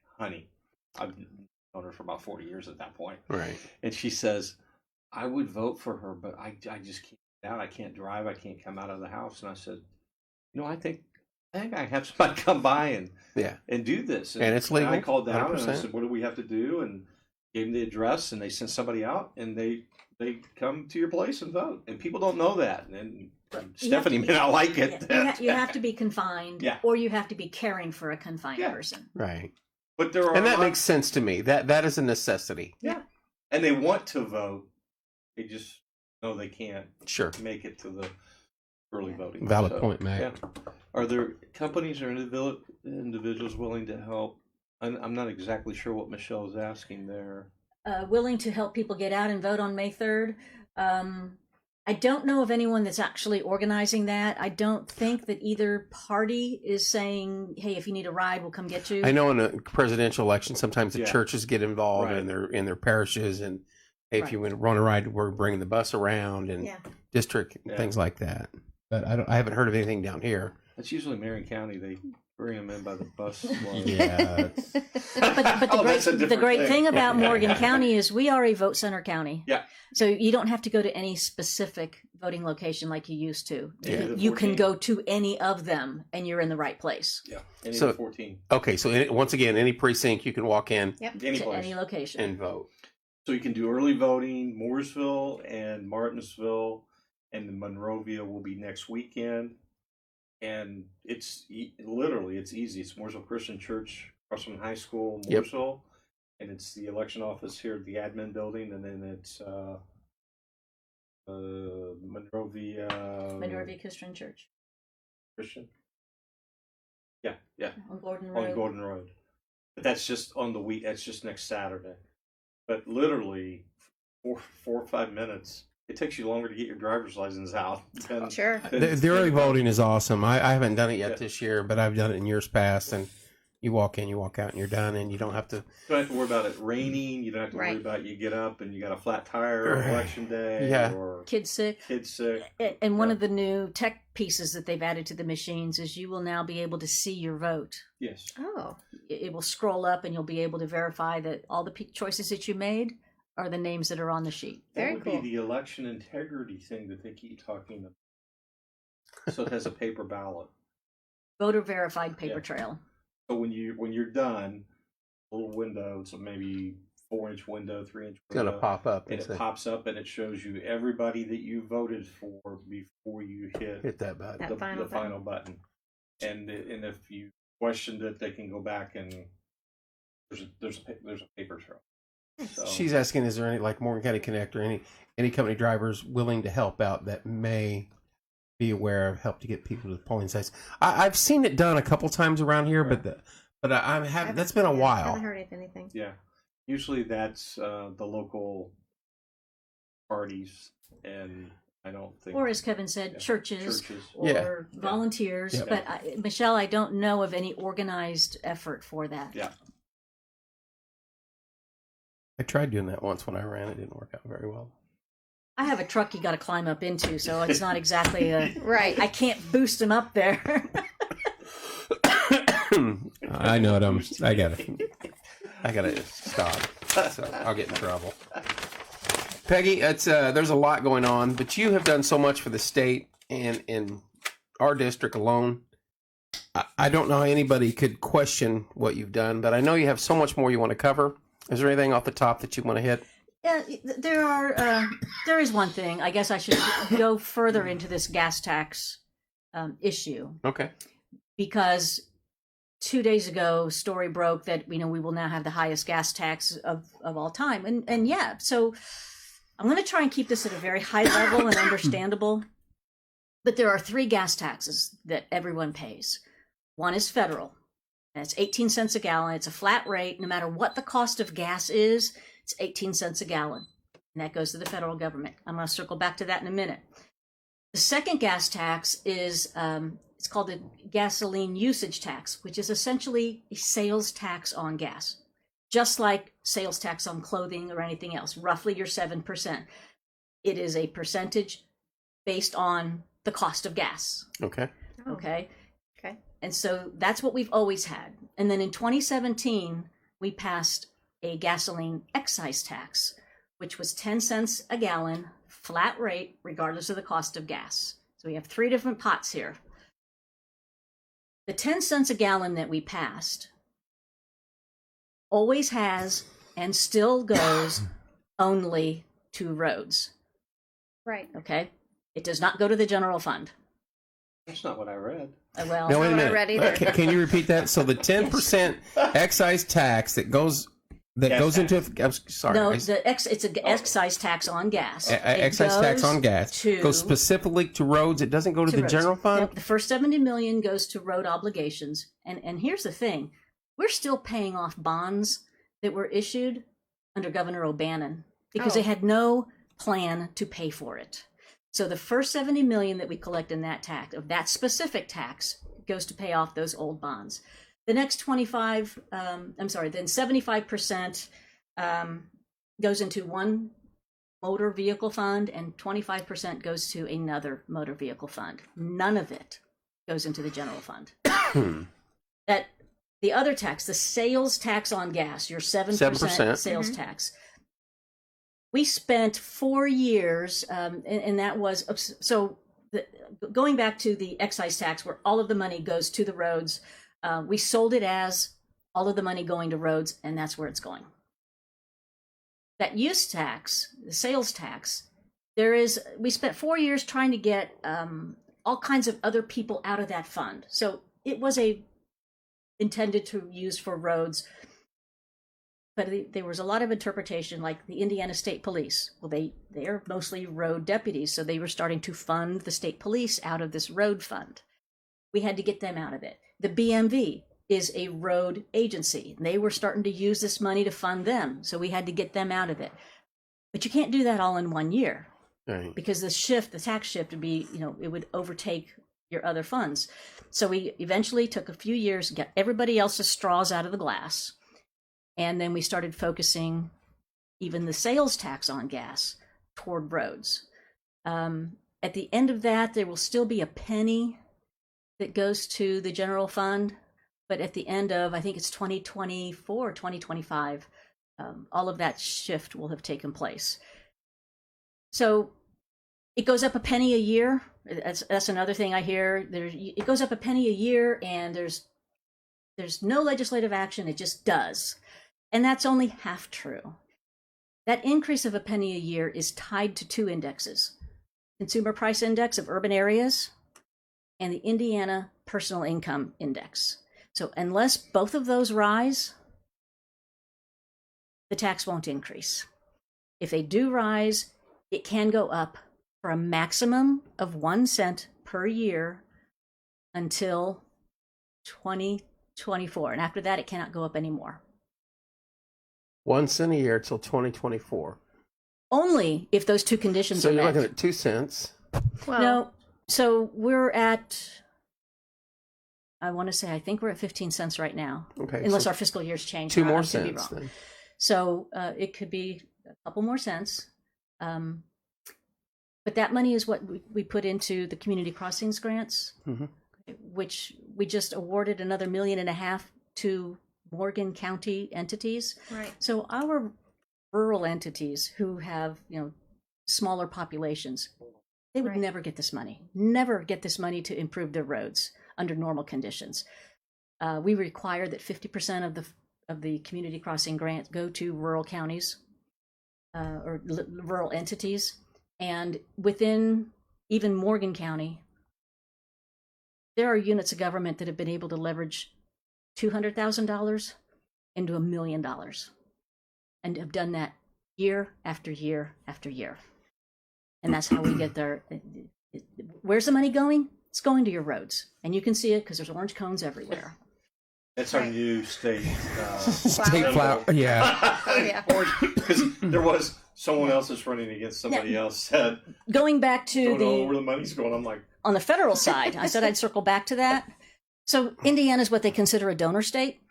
I've known her for about 40 years at that point," Right. and she says, "I would vote for her, but I just can't get out. I can't drive. I can't come out of the house." And I said, I think I have somebody come by Yeah. and do this. And it's legal, I called down 100%. and I said, "What do we have to do?" And gave them the address, and they sent somebody out, and they come to your place and vote. And people don't know that. And Stephanie may not like it. You have to be confined, Yeah. or you have to be caring for a confined Yeah. person. Right. But there are And a that lot- makes sense to me. That is a necessity. and they want to vote. They just know they can't Sure. make it to the early voting. Valid So, point, Matt. Yeah. Are there companies or individuals willing to help? I'm not exactly sure what Michelle is asking there. Willing to help people get out and vote on May 3rd. I don't know of anyone that's actually organizing that. I don't think that either party is saying, "Hey, if you need a ride, we'll come get you." I know in a presidential election, sometimes the Yeah. churches get involved Right. in their parishes, and hey, if Right. you want to run a ride, we're bringing the bus around and Yeah. district Yeah. things like that. But I haven't heard of anything down here. That's usually Marion County. They bring them in by the bus. Yeah. But Oh, that's a the different great thing. thing about Morgan County is we are a vote center county. Yeah. So you don't have to go to any specific voting location like you used to. Yeah. You can go to any of them and you're in the right place. Yeah. Any So- of the 14. Okay, so once again, any precinct you can walk in Any To place. any location. and vote. So you can do early voting, Mooresville and Martinsville. and the Monrovia will be next weekend. And it's literally, it's easy. It's Mooresville Christian Church across from high school, Yep. Mooresville, and it's the election office here at the admin building, and then it's Monrovia Christian Church Christian. Yeah, on Gordon Road. on Gordon Road. But that's just on the week. That's just next Saturday. But literally, 4 or 5 minutes. It takes you longer to get your driver's license out. Sure. The early voting is awesome. I haven't done it yet Yeah. this year, but I've done it in years past. And you walk in, you walk out, and you're done, and you don't have to. You don't have to worry about it raining. You don't have to worry Right. about you get up and you got a flat tire on election day. Yeah. Or Kids sick. kids sick. And one Yeah. of the new tech pieces that they've added to the machines is you will now be able to see your vote. Yes. Oh, It will scroll up and you'll be able to verify that all the choices that you made are the names that are on the sheet. Very That would cool. be the election integrity thing that they keep talking about. So it has a paper ballot. Voter verified paper Yeah. trail. So when you're done, a little window, it's a maybe 4-inch window, 3-inch It's going window. to pop up And and it say, pops up and it shows you everybody that you voted for before you hit that button. That the final final button. And if you questioned it, they can go back and there's a paper trail. So, She's asking, is there any, like Morgan County Connect or any company drivers willing to help out that may be aware of help to get people to the polling sites? I've seen it done a couple times around here, Right. but I haven't. That's been a I while. haven't heard of anything. yeah, usually that's the local parties, and I don't think Or as Kevin said, Yeah. churches churches. or Yeah. volunteers. Yeah. But Michelle, I don't know of any organized effort for that. Yeah. I tried doing that once when I ran. It didn't work out very well. I have a truck you got to climb up into, so it's not exactly a. Right. I can't boost him up there. I know it. I gotta stop. So I'll get in trouble. Peggy, there's a lot going on, but you have done so much for the state and in our district alone. I don't know how anybody could question what you've done, but I know you have so much more you want to cover. Is there anything off the top that you want to hit? Yeah, there is one thing. I guess I should go further into this gas tax issue Okay. because 2 days ago, story broke that we will now have the highest gas tax of all time, and yeah, so I'm going to try and keep this at a very high level and understandable. But there are 3 gas taxes that everyone pays. One is federal. That's 18 cents a gallon. It's a flat rate. No matter what the cost of gas is, it's 18 cents a gallon. And that goes to the federal government. I'm going to circle back to that in a minute. The second gas tax is, it's called the gasoline usage tax, which is essentially a sales tax on gas. Just like sales tax on clothing or anything else, roughly your 7%. It is a percentage based on the cost of gas. Okay. Oh, Okay. okay. And so that's what we've always had. And then in 2017, we passed a gasoline excise tax, which was 10 cents a gallon, flat rate, regardless of the cost of gas. So we have 3 different pots here. The 10 cents a gallon that we passed always has and still goes only to roads. Right. Okay? It does not go to the general fund. That's not what I read. Well, Now wait a not minute. read either. Can you repeat that? So the 10% excise tax that goes Gas into. tax. I'm sorry. no, it's an excise tax on gas. It Excise tax goes on gas to- goes specifically to roads. It doesn't go to the roads. general fund. Yep, the first 70 million goes to road obligations. And here's the thing. We're still paying off bonds that were issued under Governor O'Bannon because Oh. they had no plan to pay for it. So the first 70 million that we collect in that tax, of that specific tax, goes to pay off those old bonds. The next 75% goes into one motor vehicle fund and 25% goes to another motor vehicle fund. None of it goes into the general fund. That the other tax, the sales tax on gas, your 7% sales tax. We spent 4 years, and that was going back to the excise tax, where all of the money goes to the roads. We sold it as all of the money going to roads, and that's where it's going. That use tax, the sales tax, we spent 4 years trying to get all kinds of other people out of that fund. So it was intended to use for roads, but there was a lot of interpretation, like the Indiana State Police. Well, they are mostly road deputies, so they were starting to fund the state police out of this road fund. We had to get them out of it. The BMV is a road agency. They were starting to use this money to fund them, so we had to get them out of it. But you can't do that all in 1 year. Right. Because the tax shift would be, it would overtake your other funds. So we eventually took a few years, got everybody else's straws out of the glass, and then we started focusing even the sales tax on gas toward roads. At the end of that, there will still be a penny that goes to the general fund, but at the end of, I think it's 2024, 2025, all of that shift will have taken place. So it goes up a penny a year. That's another thing I hear. It goes up a penny a year, and there's no legislative action. It just does, and that's only half true. That increase of a penny a year is tied to 2 indexes: Consumer Price Index of urban areas and the Indiana Personal Income Index. So unless both of those rise, the tax won't increase. If they do rise, it can go up for a maximum of 1 cent per year until 2024. And after that, it cannot go up anymore. 1 cent a year till 2024. Only if those 2 conditions So are you're met. looking at 2 cents. Well, No, so we're at, I think we're at 15 cents right now. Okay. Unless so our fiscal years change. 2 I more could be cents wrong. then. So it could be a couple more cents. But that money is what we put into the community crossings grants, Mhm. which we just awarded another $1.5 million to Morgan County entities. right. So our rural entities who have, smaller populations, they would Right. never get this money to improve their roads under normal conditions. We require that 50% of the community crossing grant go to rural counties or rural entities. And within even Morgan County, there are units of government that have been able to leverage $200,000 into $1 million and have done that year after year after year. And that's how we get there. Where's the money going? It's going to your roads. And you can see it because there's orange cones everywhere. That's our Right. new state. State flower. Yeah. Oh, yeah. Because there was someone else that's running against somebody else said, Going back to don't know where the money's going. I'm like, on the federal side, I said I'd circle back to that. So Indiana is what they consider a donor state.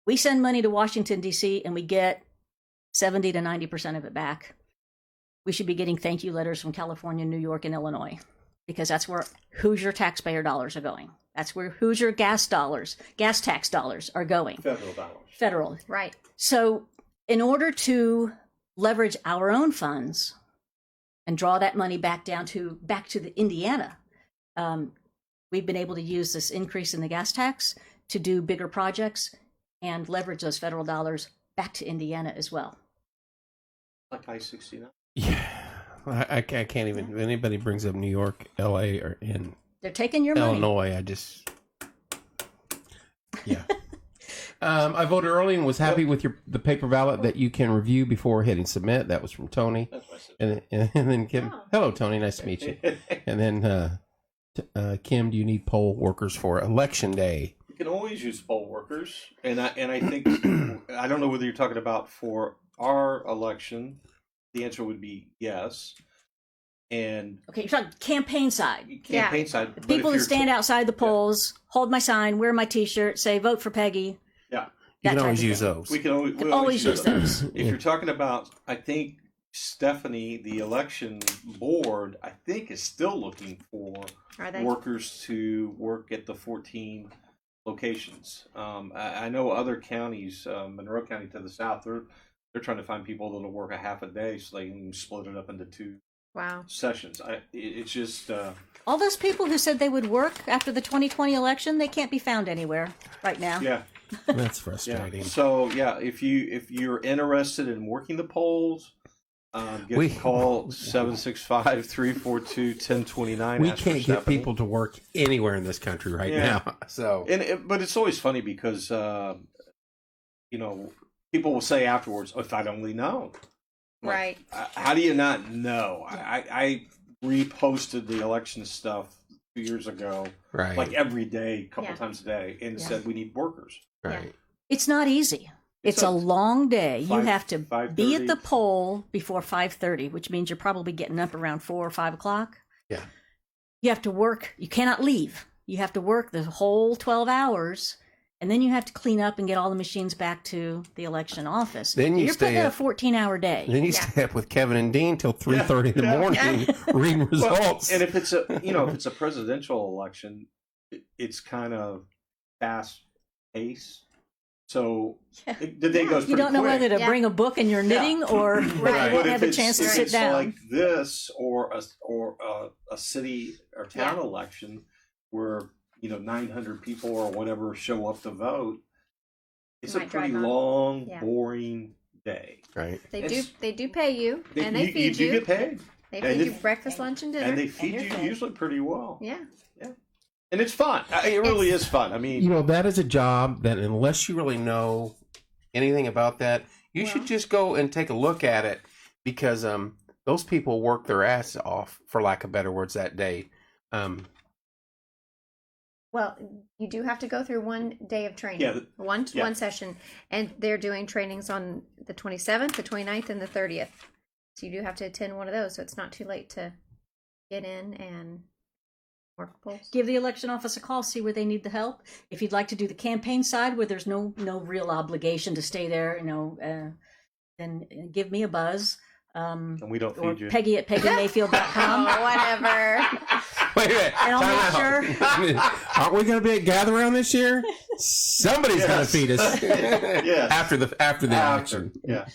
We send money to Washington, D.C., and we get 70 to 90% of it back. We should be getting thank you letters from California, New York, and Illinois, because that's where Hoosier taxpayer dollars are going. That's where Hoosier gas tax dollars are going. federal dollars. Federal. Right. So in order to leverage our own funds and draw that money back to the Indiana, we've been able to use this increase in the gas tax to do bigger projects and leverage those federal dollars back to Indiana as well. Like I-69. Yeah. I can't even. If anybody brings up New York, L.A., or in They're taking your money. Illinois, I just. Yeah. I voted early and was happy with the paper ballot that you can review before hitting submit. That was from Tony. That's what I said. And then Kim. Oh. Hello, Tony. Nice to meet you. And then Kim, do you need poll workers for election day? You can always use poll workers, and I think I don't know whether you're talking about for our election. The answer would be yes. And Okay, you're talking campaign side. campaign side, The but people if who you're stand outside the polls, hold my sign, wear my T-shirt, say "Vote for Peggy." Yeah, You That can type always of use thing. those. we can always, Could always use those. If you're talking about, I think Stephanie, the election board, I think is still looking for Are they? workers to work at the 14 locations. I know other counties, Monroe County to the south, they're trying to find people that'll work a half a day so they can split it up into 2 Wow. sessions. It's just All those people who said they would work after the 2020 election, they can't be found anywhere right now. yeah. That's Yeah. frustrating. So yeah, if you're interested in working the polls, Give We- a call 765-342-1029. We Ask for can't get Stephanie. people to work anywhere in this country right Yeah. now. So But it's always funny because people will say afterwards, "If I'd only known." Like, Right. how do you not know? I reposted the election stuff 2 years ago, right, like every day, a couple Yeah. times a day, and Yeah. said we need workers. right. It's not easy. It's So a long day. You five- have to be 5:30. at the poll before 5:30, which means you're probably getting up around 4 or 5 o'clock. Yeah. You have to work. You cannot leave. You have to work the whole 12 hours, and then you have to clean up and get all the machines back to the election office. Then you You're stay putting in a up- 14-hour day. And then you Yeah. stay up with Kevin and Dean till 3:30 in the morning reading Well, results. and if it's a presidential election, it's kind of fast pace. So Yeah. the day goes. You pretty don't know quick. whether to Yeah. bring a book and you're knitting or you But won't if have a it's- chance to if sit it's down. like this, or a city or town election where 900 people or whatever show up to vote, it's a Might pretty drag on. long, Yeah. boring day. right. They do pay you, and they feed you you. get paid, They and feed you if- breakfast, lunch, and dinner. and they feed you're you fed. usually pretty well. Yeah. And it's fun. It really is fun. I mean, That is a job that unless you really know anything about that, you should just go and take a look at it because those people work their ass off, for lack of better words, that day. Well, you do have to go through one day of training. Yeah, One yeah. session, and they're doing trainings on the 27th, the 29th, and the 30th. So you do have to attend one of those. So it's not too late to get in and work polls. Give the election office a call, see where they need the help. If you'd like to do the campaign side where there's no real obligation to stay there, then give me a buzz. and we don't Or feed you. Peggy at PeggyMayfield.com. Oh, whatever. Wait a minute. And I'll time make out. Aren't we going to be at Gather Round this year? Somebody's going to Yes. feed us Yes. after the election. Yeah.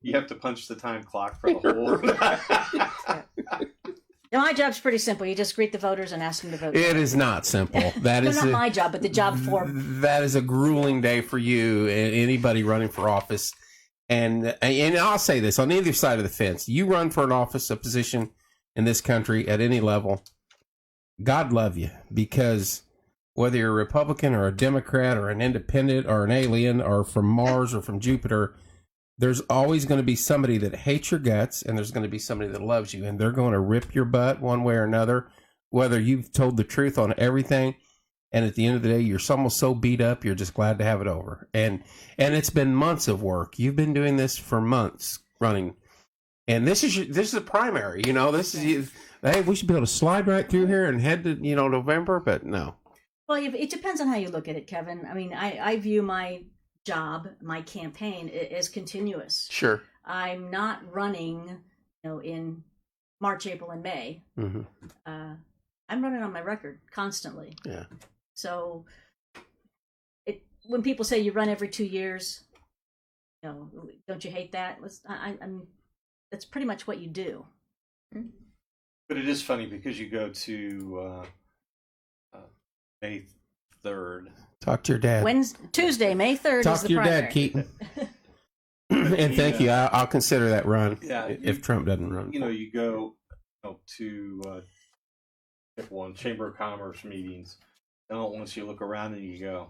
You have to punch the time clock for the whole. Now, my job's pretty simple. You just greet the voters and ask them to vote. It is not simple. That No, is not my job, but the job for that is a grueling day for you and anybody running for office. And I'll say this on either side of the fence: you run for an office, a position in this country at any level. God love you, because whether you're a Republican or a Democrat or an independent or an alien or from Mars or from Jupiter, there's always going to be somebody that hates your guts, and there's going to be somebody that loves you, and they're going to rip your butt one way or another, whether you've told the truth on everything. And at the end of the day, you're almost so beat up, you're just glad to have it over. And it's been months of work. You've been doing this for months running. And this is a primary, this is, hey, we should be able to slide right through here and head to, November, but no. Well, it depends on how you look at it, Kevin. I mean, I view my job, my campaign, as continuous. Sure. I'm not running, in March, April, and May. Mm-hmm. I'm running on my record constantly. Yeah. So, when people say you run every 2 years, don't you hate that? I'm that's pretty much what you do. But it is funny because you go to May 3rd. Talk to your dad. Tuesday, May 3rd Talk is the to your primary. dad, Keaton. And thank you. I'll consider that run. Yeah. If Trump doesn't run. You go to Chamber of Commerce meetings, and once you look around and you go,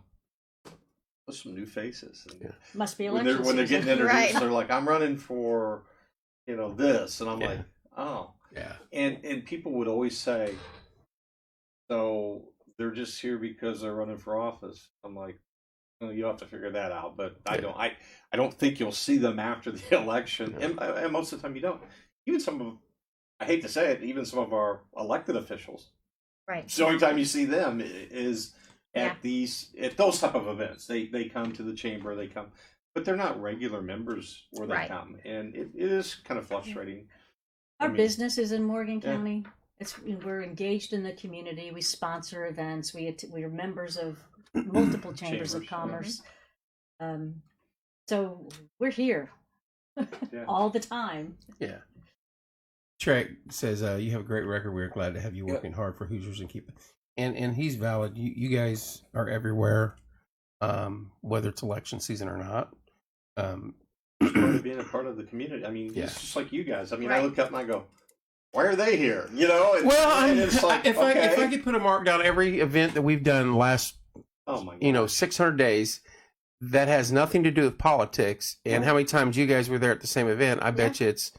there's some new faces. And Yeah. Must be when election they're season. getting introduced, Right. they're like, I'm running for, this. And I'm Yeah. like, oh. Yeah. And people would always say, so they're just here because they're running for office. I'm like, you'll have to figure that out. But I don't think you'll see them after the election. Yeah. And most of the time you don't. Even I hate to say it, even some of our elected officials. Right. The only time you see them is at Yeah. at those type of events. They come to the chamber, but they're not regular members where they Right. come. And it is kind of frustrating. Our I mean, business is in Morgan Yeah. County. We're engaged in the community. We sponsor events. We are members of multiple chambers of Chambers, commerce. So we're here Yeah. all the time. Yeah. Trek says, you have a great record. We're glad to have you working hard for Hoosiers and keep it. And he's valid. You guys are everywhere, whether it's election season or not. It's part of being a part of the community. I mean, Yeah. it's just like you guys. I mean, Right. I look up and I go, why are they here? You know? Well, it's like, if okay. I could put a mark down every event that we've done last, Oh my God. 600 days, that has nothing to do with politics, and how many times you guys were there at the same event, I bet you it's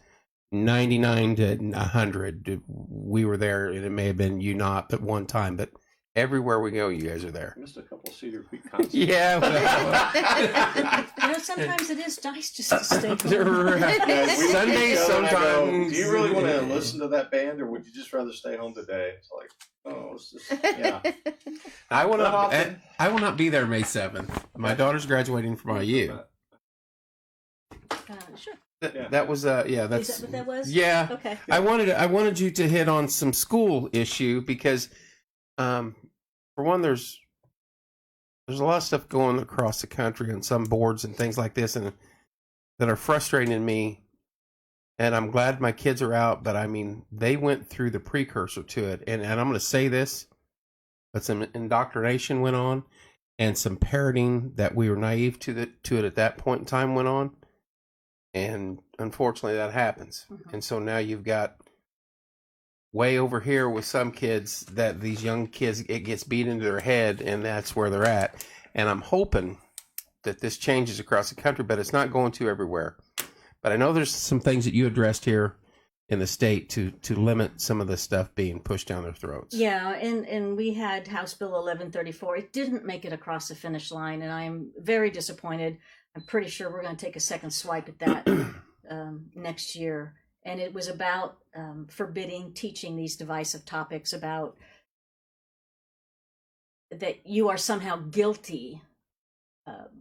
99 to 100. We were there, and it may have been you not at one time, but everywhere we go, you guys are there. I missed a couple Cedar Creek concerts. Yeah. Well, Sometimes it is nice just to stay home. Yeah, we Sundays go and I go, sometimes. do you really want to listen to that band, or would you just rather stay home today? It's like, oh, it's just, yeah. I will Not not. often. I will not be there May 7th. My daughter's graduating from IU. Sure. Yeah. That was yeah. Is That's that what that was? yeah. Okay. I wanted you to hit on some school issue because, for one, there's a lot of stuff going across the country on some boards and things like this, and that are frustrating me. And I'm glad my kids are out, but I mean, they went through the precursor to it, and I'm going to say this, but some indoctrination went on, and some parroting that we were naive to it at that point in time went on. And unfortunately, that happens. Mhm. And so now you've got way over here with some kids that these young kids, it gets beat into their head, and that's where they're at. And I'm hoping that this changes across the country, but it's not going to everywhere. But I know there's some things that you addressed here in the state to limit some of the stuff being pushed down their throats. Yeah, and we had House Bill 1134. It didn't make it across the finish line, and I'm very disappointed. I'm pretty sure we're going to take a second swipe at that next year. And it was about forbidding teaching these divisive topics about that you are somehow guilty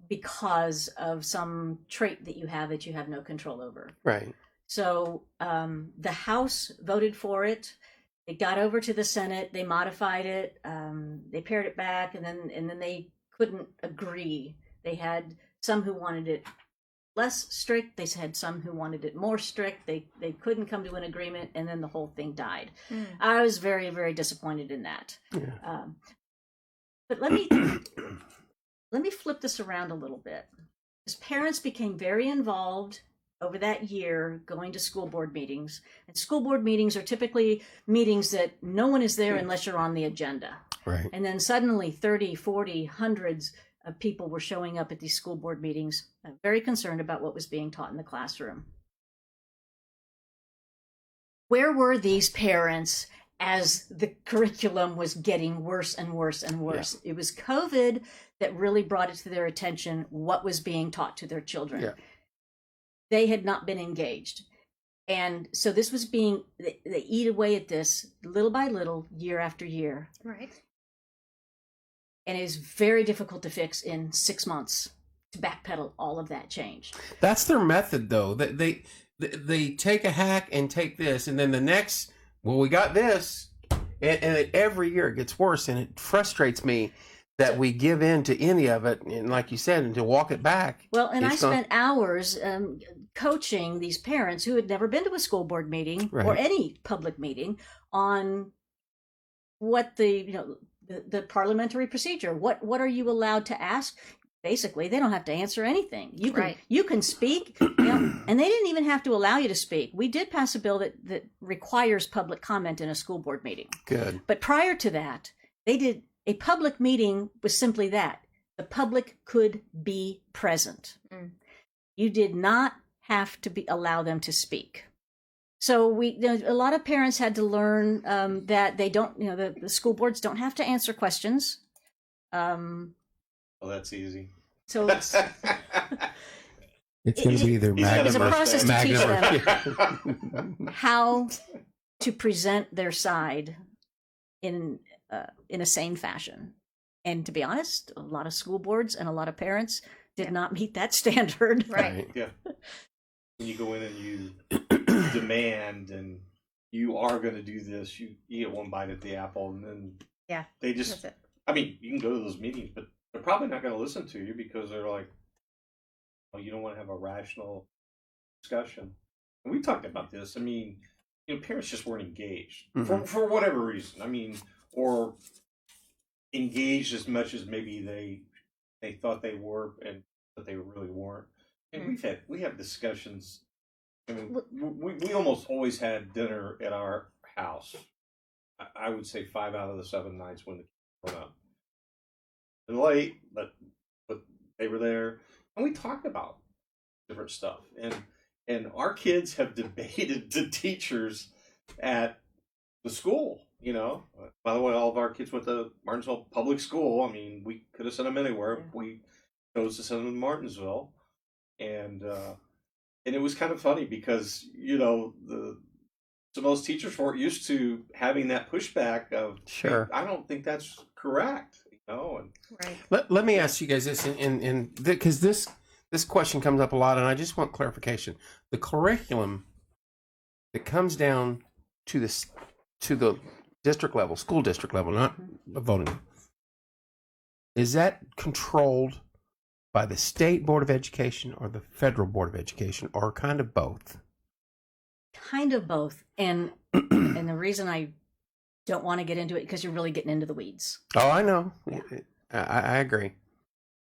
because of some trait that you have no control over. Right. So the House voted for it. It got over to the Senate. They modified it. They pared it back, and then they couldn't agree. They had some who wanted it less strict. They had some who wanted it more strict. They couldn't come to an agreement, and then the whole thing died. I was very, very disappointed in that. Yeah. But let me flip this around a little bit. Because parents became very involved over that year going to school board meetings. And school board meetings are typically meetings that no one is there unless you're on the agenda. Right. And then suddenly 30, 40, hundreds of people were showing up at these school board meetings, very concerned about what was being taught in the classroom. Where were these parents as the curriculum was getting worse and worse and worse? Yeah. It was COVID that really brought it to their attention what was being taught to their children. Yeah. They had not been engaged. And so this was they eat away at this little by little, year after year. Right. And it is very difficult to fix in 6 months, to backpedal all of that change. That's their method, though. They take a hack and take this, and then the next, well, we got this, and every year it gets worse, and it frustrates me that we give in to any of it, and like you said, and to walk it back. Well, and I spent hours coaching these parents who had never been to a school board meeting or any public meeting on what the parliamentary procedure. What are you allowed to ask? Basically, they don't have to answer anything. You can speak, and they didn't even have to allow you to speak. We did pass a bill that requires public comment in a school board meeting. Good. But prior to that, they did a public meeting was simply that. The public could be present. You did not have to allow them to speak. So a lot of parents had to learn that they don't, the school boards don't have to answer questions. Well, that's easy. So it's going to be either it's a process to teach them how to present their side in a sane fashion. And to be honest, a lot of school boards and a lot of parents did not meet that standard. Right. Yeah. When you go in and you demand and you are going to do this, you get one bite at the apple, and then they just, I mean, you can go to those meetings, but they're probably not going to listen to you because they're like, well, you don't want to have a rational discussion. And we talked about this. I mean, parents just weren't engaged for whatever reason. I mean, or engaged as much as maybe they thought they were, but they really weren't. And we have discussions. I mean, we almost always had dinner at our house. I would say 5 out of the 7 nights when the kids went up. And late, but they were there, and we talked about different stuff. And our kids have debated the teachers at the school. You know, by the way, all of our kids went to Martinsville Public School. I mean, we could have sent them anywhere. We chose to send them to Martinsville, and it was kind of funny because some of those teachers weren't used to having that pushback of, Sure. hey, I don't think that's correct, And Right. Let me ask you guys this, because this question comes up a lot, and I just want clarification. The curriculum that comes down to the district level, school district level, not voting, is that controlled by the State Board of Education or the Federal Board of Education, or kind of both? Kind of both. And and the reason I don't want to get into it because you're really getting into the weeds. Oh, I know. Yeah. I agree.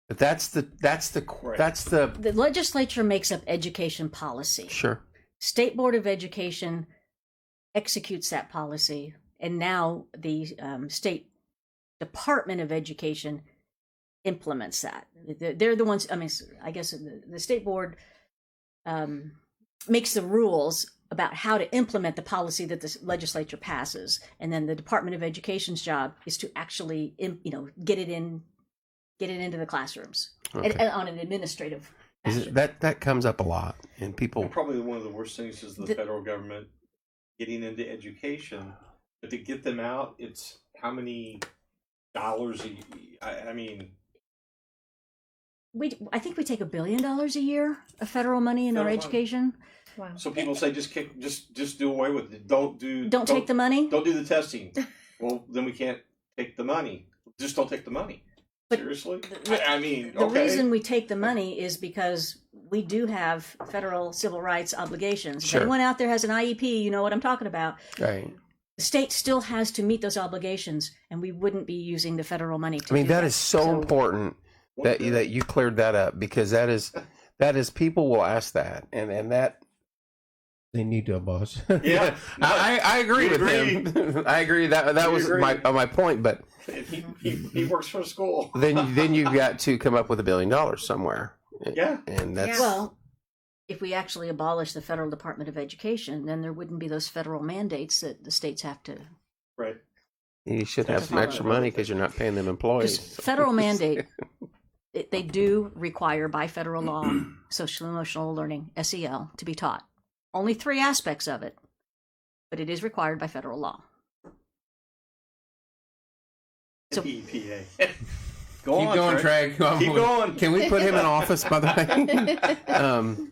But that's the The legislature makes up education policy. sure. State Board of Education executes that policy, and now the State Department of Education implements that. They're the ones. I mean, I guess the State Board makes the rules about how to implement the policy that the legislature passes, and then the Department of Education's job is to actually, get it into the classrooms Okay. and on an administrative fashion. That comes up a lot, and people. probably one of the worst things is the federal government getting into education, but to get them out, it's how many dollars? I mean, I think we take $1 billion a year of federal money in our Federal money. education. Wow. so people say just do away with it. Don't Take the money. Don't do the testing. Well, then we can't take the money. Just don't take the money. But Seriously? the- I mean, The okay. reason we take the money is because we do have federal civil rights obligations. Sure. If anyone out there has an IEP, you know what I'm talking about. Right. The state still has to meet those obligations, and we wouldn't be using the federal money to I mean, do that is so important that you cleared that up, because that is people will ask that, and that they need to abolish. Yeah. I agree We with him. I agree that We was agree. my point, but He works for a school. then you've got to come up with $1 billion somewhere. Yeah. And that's Yeah. Well, if we actually abolish the federal Department of Education, then there wouldn't be those federal mandates that the states have to. Right. you should have some extra money because you're not paying them Because employees. federal mandate, they do require by federal law social emotional learning (SEL) to be taught. Only 3 aspects of it, but it is required by federal law. So- The EPA. Keep going, Trey. Keep going. Can we put him in office, by the way?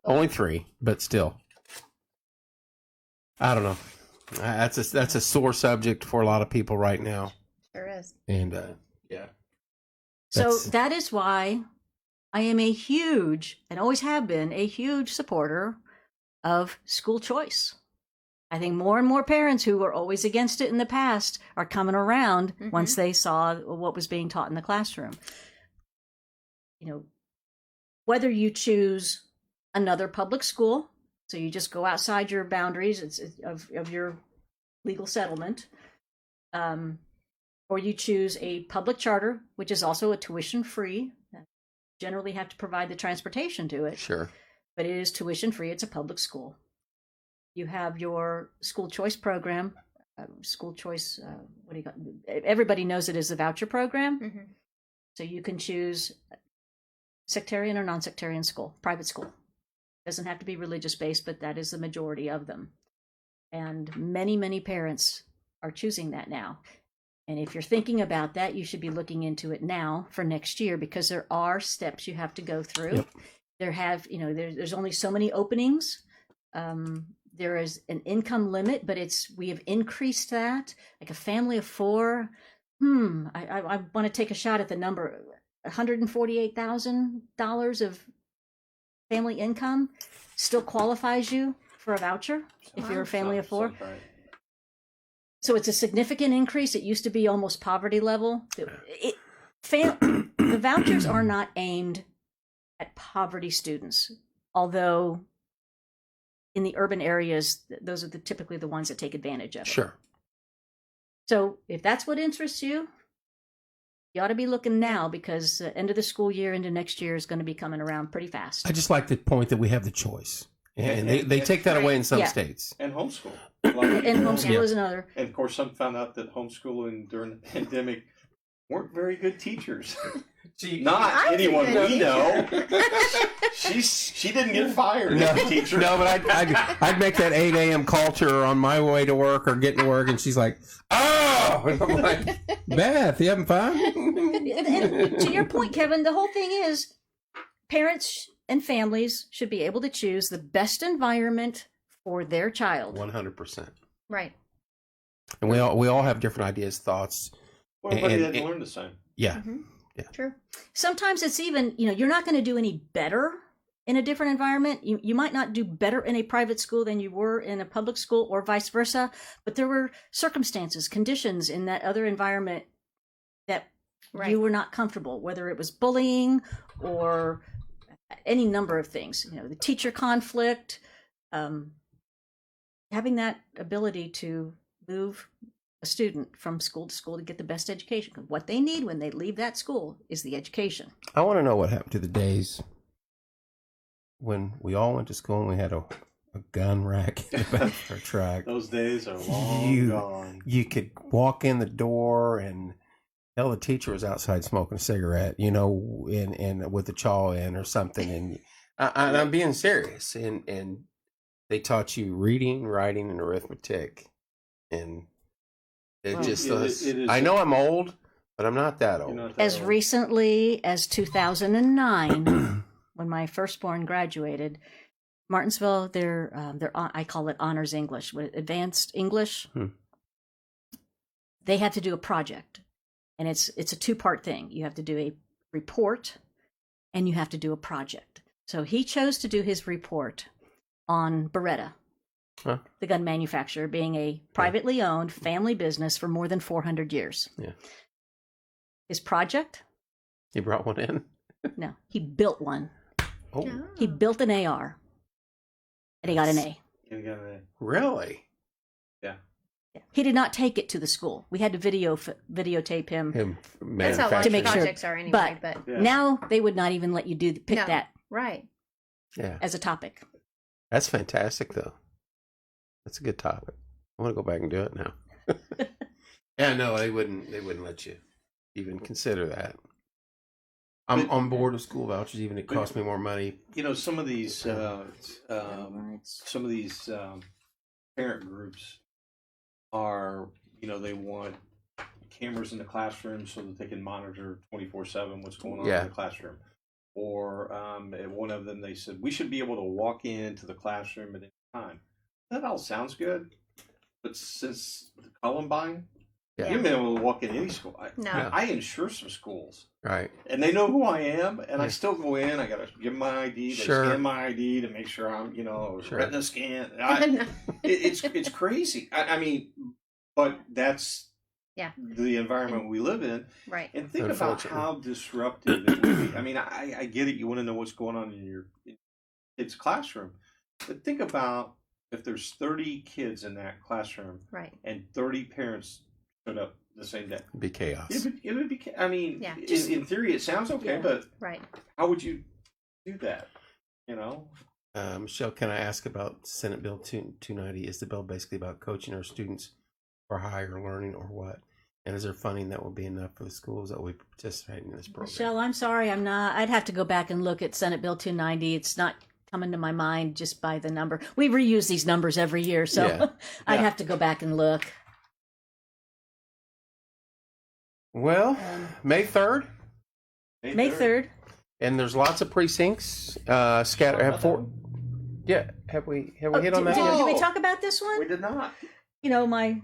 Only 3, but still. I don't know. That's a sore subject for a lot of people right now. Sure is. And yeah. So That's- that is why I am a huge, and always have been, a huge supporter of school choice. I think more and more parents who were always against it in the past are coming around once they saw what was being taught in the classroom. Whether you choose another public school, so you just go outside your boundaries of your legal settlement, or you choose a public charter, which is also a tuition-free. Generally have to provide the transportation to it, Sure. but it is tuition-free. It's a public school. You have your school choice program. School choice, what do you call it? Everybody knows it as the voucher program. Mm-hmm. So you can choose sectarian or non-sectarian school, private school. Doesn't have to be religious-based, but that is the majority of them. And many, many parents are choosing that now. And if you're thinking about that, you should be looking into it now for next year, because there are steps you have to go through. Yep. There's only so many openings. There is an income limit, but we have increased that. Like a family of 4, I want to take a shot at the number, $148,000 of family income still qualifies you for a voucher if you're a family of 4. Sounds right. So it's a significant increase. It used to be almost poverty level. The vouchers are not aimed at poverty students, although in the urban areas, those are typically the ones that take advantage of it. Sure. So if that's what interests you, you ought to be looking now, because the end of the school year into next year is going to be coming around pretty fast. I just like the point that we have the choice. And they take that away in some Yeah. states. And homeschool. And homeschool is another. And of course, some found out that homeschooling during the pandemic weren't very good teachers. Not anyone we know. She didn't get fired as a teacher. No, but I'd make that 8 a.m. call to her on my way to work or getting to work, and she's like, "Oh," and I'm like, "Beth, you having fun?" And to your point, Kevin, the whole thing is parents and families should be able to choose the best environment for their child. 100%. Right. And we all have different ideas, thoughts. Well, everybody And- didn't learn the same. Yeah. Mm-hmm. Yeah. True. Sometimes it's even, you're not going to do any better in a different environment. You might not do better in a private school than you were in a public school, or vice versa, but there were circumstances, conditions in that other environment that Right. you were not comfortable, whether it was bullying or any number of things, the teacher conflict, having that ability to move a student from school to school to get the best education. What they need when they leave that school is the education. I want to know what happened to the days when we all went to school and we had a gun rack in the back of our truck. Those days are long gone. You could walk in the door and tell the teacher was outside smoking a cigarette, and with a chaw in or something. And I'm being serious. And they taught you reading, writing, and arithmetic. And it is. I know I'm old, but I'm not that old. As recently as 2009, when my firstborn graduated, Martinsville, I call it honors English, advanced English. They had to do a project, and it's a 2-part thing. You have to do a report, and you have to do a project. So he chose to do his report on Beretta, the gun manufacturer, being a privately owned family business for more than 400 years. Yeah. His project? He brought one in? No, he built one. Oh, He built an AR, and he got an A. really? Yeah. He did not take it to the school. We had to videotape him. That's how large To make sure. projects are anyway. But Yeah. Now they would not even let you pick No. that right. Yeah. as a topic. That's fantastic, though. That's a good topic. I want to go back and do it now. Yeah, no, they wouldn't let you even consider that. I'm on board with school vouchers, even if it costs me more money. Some of these parent groups are, they want cameras in the classroom so that they can monitor 24/7 what's going on in the classroom. Or at one of them, they said we should be able to walk into the classroom at any time. That all sounds good, but since the Columbine, you haven't been able to walk in any school. I insure some schools, Right. and they know who I am, and I still go in. I got to give them my ID. They scan my ID to make sure I'm, retina scan. It's crazy. I mean, but that's the environment we live in. Right. And think about how disruptive it would be. I mean, I get it. You want to know what's going on in your kid's classroom, but think about if there's 30 kids in that classroom, Right. and 30 parents showed up the same day. It'd be chaos. It would be. I mean, in theory, it sounds okay, but Right. how would you do that? Michelle, can I ask about Senate Bill 290? Is the bill basically about coaching our students for higher learning, or what? And is there funding that will be enough for the schools that will be participating in this program? Michelle, I'm sorry, I'm not. I'd have to go back and look at Senate Bill 290. It's not coming to my mind just by the number. We reuse these numbers every year, so I'd have to go back and look. Well, May 3rd. May 3rd. And there's lots of precincts scattered. Have four. Yeah, have we hit on that? Did we talk about this one? We did not. My.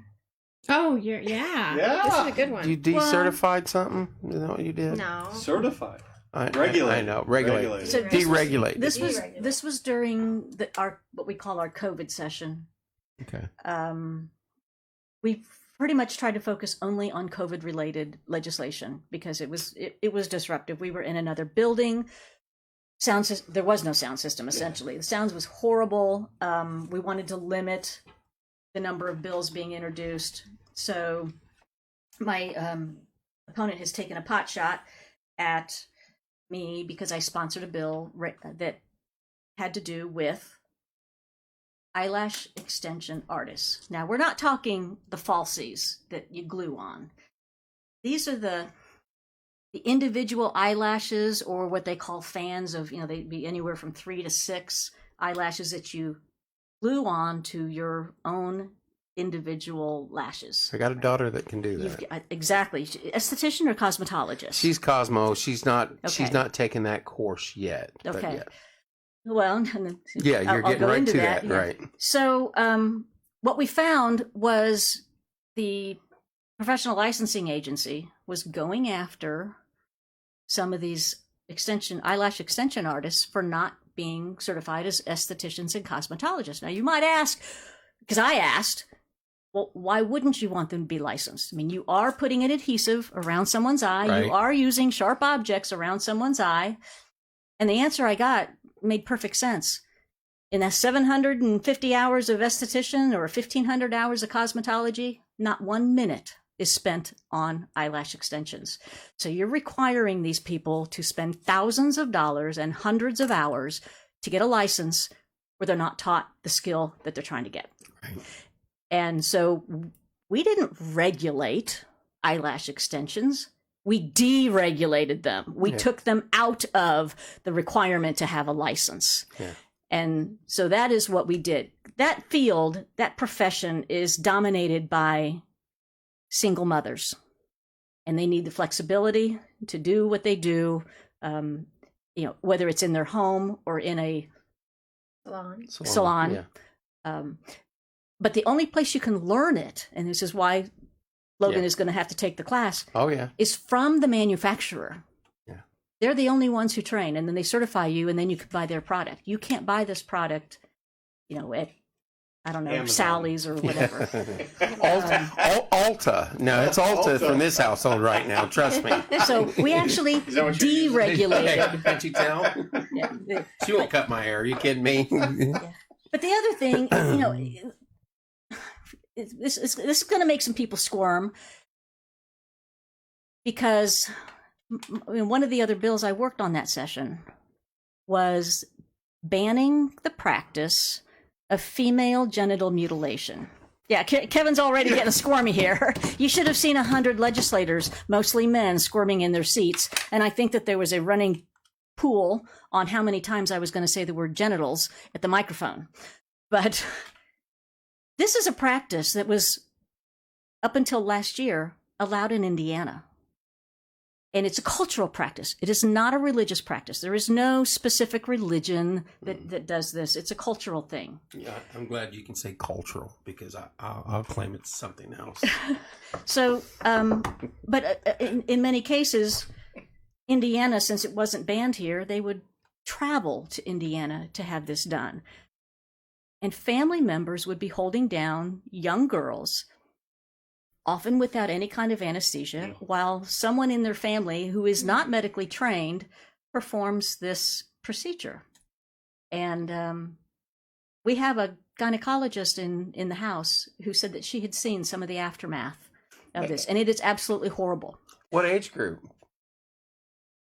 Oh, yeah. This is a good one. You decertified something? Is that what you did? No. Certified. I know. Regulate. So Deregulate. This was during our what we call our COVID session. Okay. We pretty much tried to focus only on COVID related legislation because it was disruptive. We were in another building. there was no sound system, essentially. The sounds was horrible. We wanted to limit the number of bills being introduced. So my opponent has taken a pot shot at me because I sponsored a bill that had to do with eyelash extension artists. Now, we're not talking the falsies that you glue on. These are the individual eyelashes, or what they call fans of, they'd be anywhere from 3 to 6 eyelashes that you glue on to your own individual lashes. I got a daughter that can do that. Exactly. Esthetician or cosmetologist? She's Cosmo. She's not. Okay. She's not taken that course yet. Okay. Yeah. Well, yeah, you're getting right to that, yeah. Right? So, what we found was the professional licensing agency was going after some of these eyelash extension artists for not being certified as estheticians and cosmetologists. Now, you might ask, because I asked, well, why wouldn't you want them to be licensed? I mean, you are putting an adhesive around someone's eye. Right. You are using sharp objects around someone's eye. And the answer I got made perfect sense. In that 750 hours of esthetician or 1,500 hours of cosmetology, not 1 minute is spent on eyelash extensions. So you're requiring these people to spend thousands of dollars and hundreds of hours to get a license where they're not taught the skill that they're trying to get. Right. And so we didn't regulate eyelash extensions. We deregulated them. We took them out of the requirement to have a license. Yeah. And so that is what we did. That field, that profession is dominated by single mothers. And they need the flexibility to do what they do, whether it's in their home or in a salon. Yeah. But the only place you can learn it, and this is why Logan is going to have to take the class. Oh, yeah. Is from the manufacturer. Yeah. They're the only ones who train, and then they certify you, and then you can buy their product. You can't buy this product, at, I don't know, Amazon. Sally's or whatever. Ulta. No, it's Ulta from this household right now. Trust me. So we actually deregulated. Can't you tell? Yeah. She won't cut my hair. Are you kidding me? Yeah. But the other thing, this is going to make some people squirm, because one of the other bills I worked on that session was banning the practice of female genital mutilation. Yeah, Kevin's already getting squirmy here. You should have seen 100 legislators, mostly men, squirming in their seats. And I think that there was a running pool on how many times I was going to say the word genitals at the microphone. But this is a practice that was, up until last year, allowed in Indiana. And it's a cultural practice. It is not a religious practice. There is no specific religion that does this. It's a cultural thing. Yeah, I'm glad you can say cultural, because I'll claim it's something else. So, but in many cases, Indiana, since it wasn't banned here, they would travel to Indiana to have this done. And family members would be holding down young girls, often without any kind of anesthesia, while someone in their family who is not medically trained performs this procedure. And we have a gynecologist in the house who said that she had seen some of the aftermath of this, and it is absolutely horrible. What age group?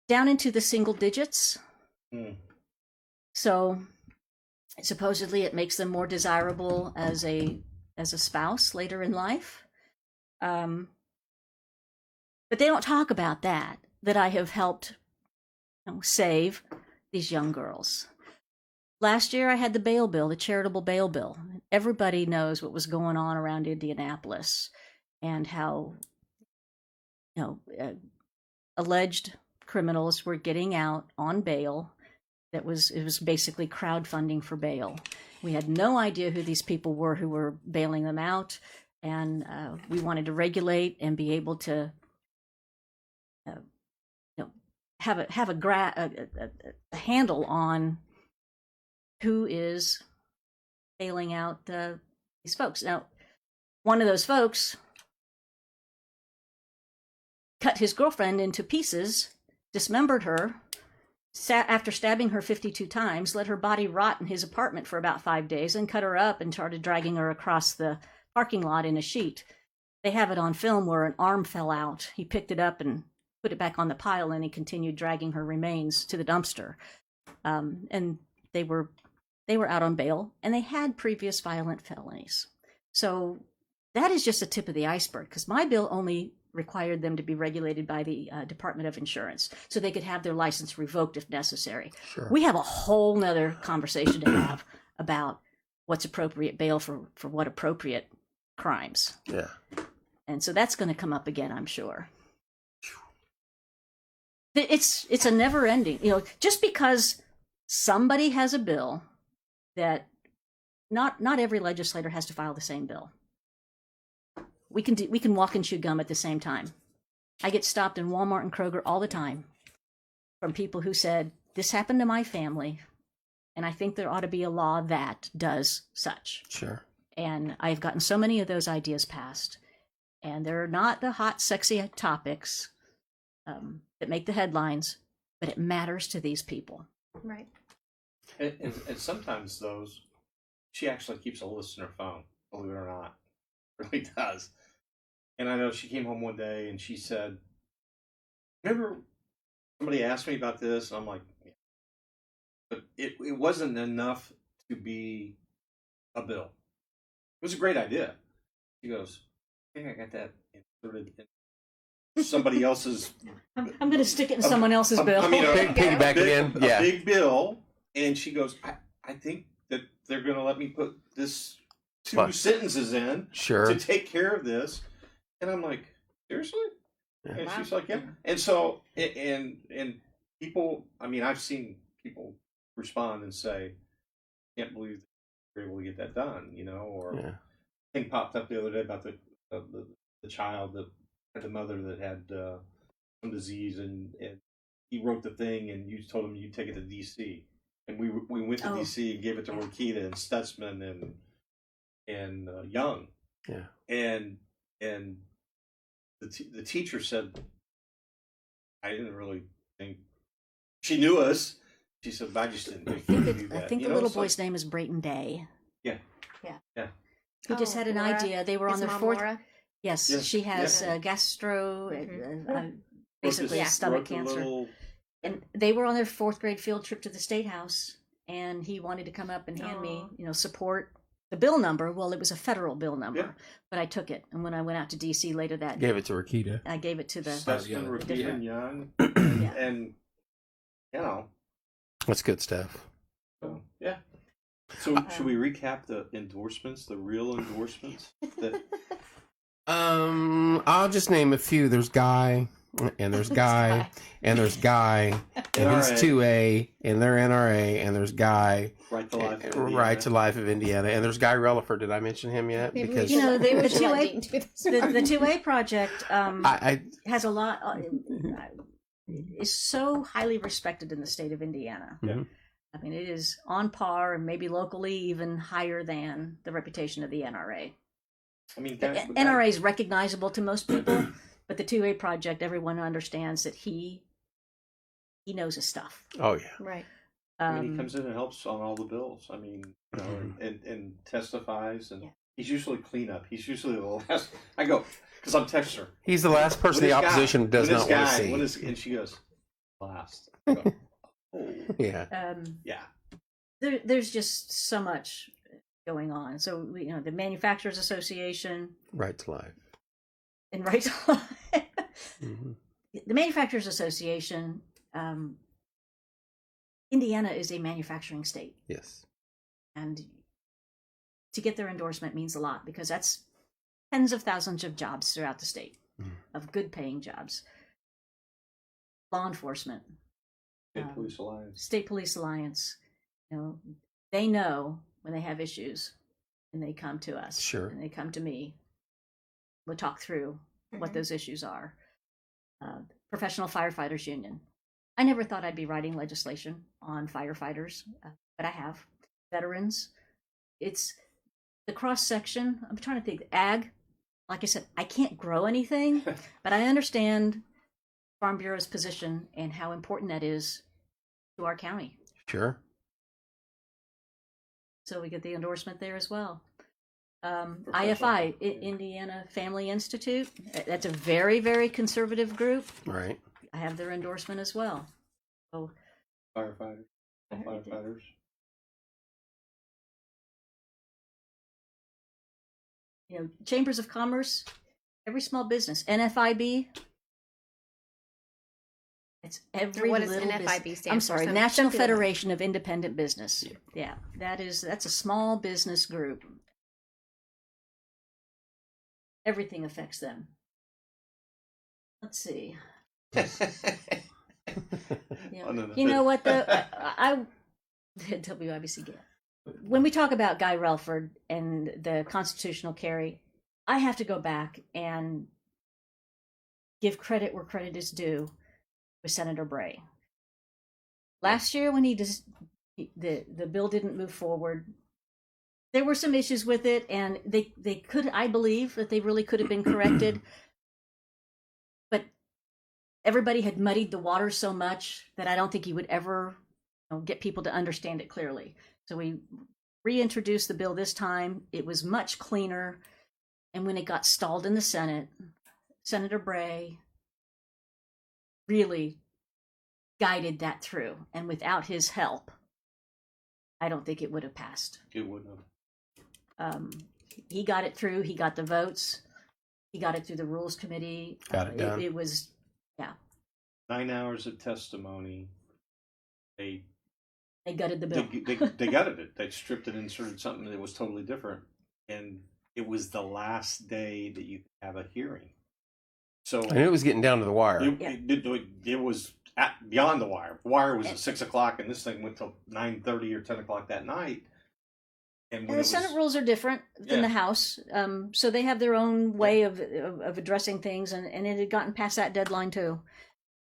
Down into the single digits. So supposedly it makes them more desirable as a spouse later in life. But they don't talk about that I have helped save these young girls. Last year I had the bail bill, the charitable bail bill. Everybody knows what was going on around Indianapolis and how alleged criminals were getting out on bail. It was basically crowdfunding for bail. We had no idea who these people were who were bailing them out. And we wanted to regulate and be able to, have a handle on who is bailing out these folks. Now, one of those folks cut his girlfriend into pieces, dismembered her, after stabbing her 52 times, let her body rot in his apartment for about 5 days, and cut her up and started dragging her across the parking lot in a sheet. They have it on film where an arm fell out. He picked it up and put it back on the pile, and he continued dragging her remains to the dumpster. And they were out on bail, and they had previous violent felonies. So that is just the tip of the iceberg, because my bill only required them to be regulated by the Department of Insurance, so they could have their license revoked if necessary. Sure. We have a whole nother conversation to have about what's appropriate bail for what appropriate crimes. Yeah. And so that's going to come up again, I'm sure. It's a never ending, just because somebody has a bill that not every legislator has to file the same bill. We can walk and chew gum at the same time. I get stopped in Walmart and Kroger all the time from people who said, this happened to my family, and I think there ought to be a law that does such. Sure. And I've gotten so many of those ideas passed. And they're not the hot, sexy topics that make the headlines, but it matters to these people. Right. And sometimes those, she actually keeps a list in her phone, believe it or not. It really does. And I know she came home one day and she said, remember somebody asked me about this? And I'm like, yeah. But it wasn't enough to be a bill. It was a great idea. She goes, I think I got that inserted in somebody else's. I'm going to stick it in someone else's bill. I mean, Piggyback again. Yeah. A big bill. And she goes, I think that they're going to let me put this two sentences in Sure. to take care of this. And I'm like, seriously? Yeah. And she's like, yeah. And so, and people, I mean, I've seen people respond and say, can't believe they're able to get that done, or Yeah. thing popped up the other day about the child that had the mother that had some disease, and he wrote the thing, and you told him you'd take it to D.C. And we went to D.C. and gave it to Rokita and Stutzman and Young. Yeah. And the teacher said, I didn't really think she knew us. She said, I just didn't think you could do that. I think the little boy's name is Brayton Day. Yeah. Yeah. He just had an Laura. idea. They were on His their mom, fourth. Laura? Yes, Yes. she has Yeah. gastro, basically Yeah. stomach cancer. And they were on their 4th grade field trip to the State House, and he wanted to come up and hand me, support the bill number. Well, it was a federal bill number, Yeah. but I took it. And when I went out to D.C. later that Gave it to Rokita. I gave it to the. Stutzman, Rokita, different- and Young. Yeah. And, That's good stuff. so, yeah. So should we recap the endorsements, the real endorsements? I'll just name a few. There's Guy, and there's Guy, and there's Guy, and he's NRA. 2A, and they're NRA, and there's Guy, Right to Life. of Right to Indiana. Life of Indiana, and there's Guy Relaford. Did I mention him yet? Maybe we Because should- they were we should let 2A Dean do this. the 2A project I has a lot. Is so highly respected in the state of Indiana. Mhm. I mean, it is on par and maybe locally even higher than the reputation of the NRA. I mean, The NRA is recognizable to most people, but the 2A project, everyone understands that he knows his stuff. oh yeah, Right. I mean, he comes in and helps on all the bills. I mean, and testifies, and Yeah. he's usually cleanup. He's usually the last. I go because I'm texting her. he's the last person the opposition does not want to see. And she goes last. I go, oh. Yeah, Yeah. There's just so much going on. So the Manufacturers Association Right to Life. and Right to Life. Mm-hmm. The Manufacturers Association. Indiana is a manufacturing state. Yes. And to get their endorsement means a lot, because that's tens of thousands of jobs throughout the state, of good paying jobs. Law enforcement, State Police Alliance. State Police Alliance, they know when they have issues and they come to us. Sure. And they come to me. We'll talk through what those issues are. Professional Firefighters Union. I never thought I'd be writing legislation on firefighters, but I have. Veterans. It's the cross section. I'm trying to think. Ag. Like I said, I can't grow anything, but I understand Farm Bureau's position and how important that is to our county. Sure. So we get the endorsement there as well. Professional. IFI, Indiana Family Institute. That's a very, very conservative group. Right. I have their endorsement as well. So Firefighters. Firefighters. chambers of commerce, every small business, NFIB. It's every What does little NFIB business. stand I'm for? sorry, Some National people- Federation of Independent Business. Yeah, that's a small business group. Everything affects them. Let's see. You know what though? I WIBC get. When we talk about Guy Relford and the constitutional carry, I have to go back and give credit where credit is due with Senator Bray. Last year, when the bill didn't move forward, there were some issues with it, and they could, I believe, that they really could have been corrected. But everybody had muddied the water so much that I don't think he would ever get people to understand it clearly. So we reintroduced the bill this time. It was much cleaner. And when it got stalled in the Senate, Senator Bray really guided that through. And without his help, I don't think it would have passed. It wouldn't have. He got it through. He got the votes. He got it through the Rules Committee. Got it done. It was, 9 hours of testimony. They gutted the bill. they gutted it. They stripped it, inserted something that was totally different, and it was the last day that you could have a hearing. So And it was getting down to the wire. it was beyond the wire. The wire was at 6 o'clock, and this thing went till 9:30 or 10 o'clock that night. And And the Senate rules are different than the House, so they have their own way of addressing things, and it had gotten past that deadline too.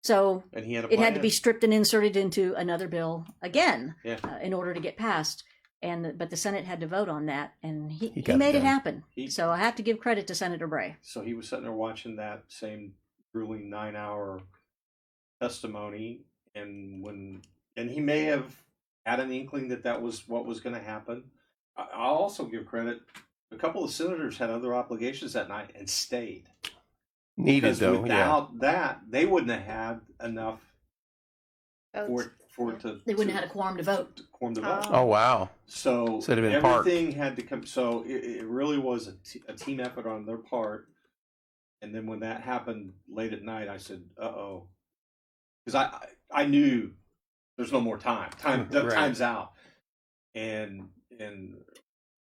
So and he had a it had to plan. be stripped and inserted into another bill again Yeah. in order to get passed. But the Senate had to vote on that, and he got it made it done. happen. He- So I have to give credit to Senator Bray. So he was sitting there watching that same grueling 9-hour testimony, and he may have had an inkling that was what was going to happen. I'll also give credit. A couple of senators had other obligations that night and stayed. Needed Because though, yeah. without that, they wouldn't have had enough Votes. for it to. They wouldn't have had a quorum to vote. Quorum to vote. Oh wow. So So it'd have been parked. everything had to come. So it really was a team effort on their part. And then when that happened late at night, I said, "Uh-oh," because I knew there's no more time. Right. Time's out. And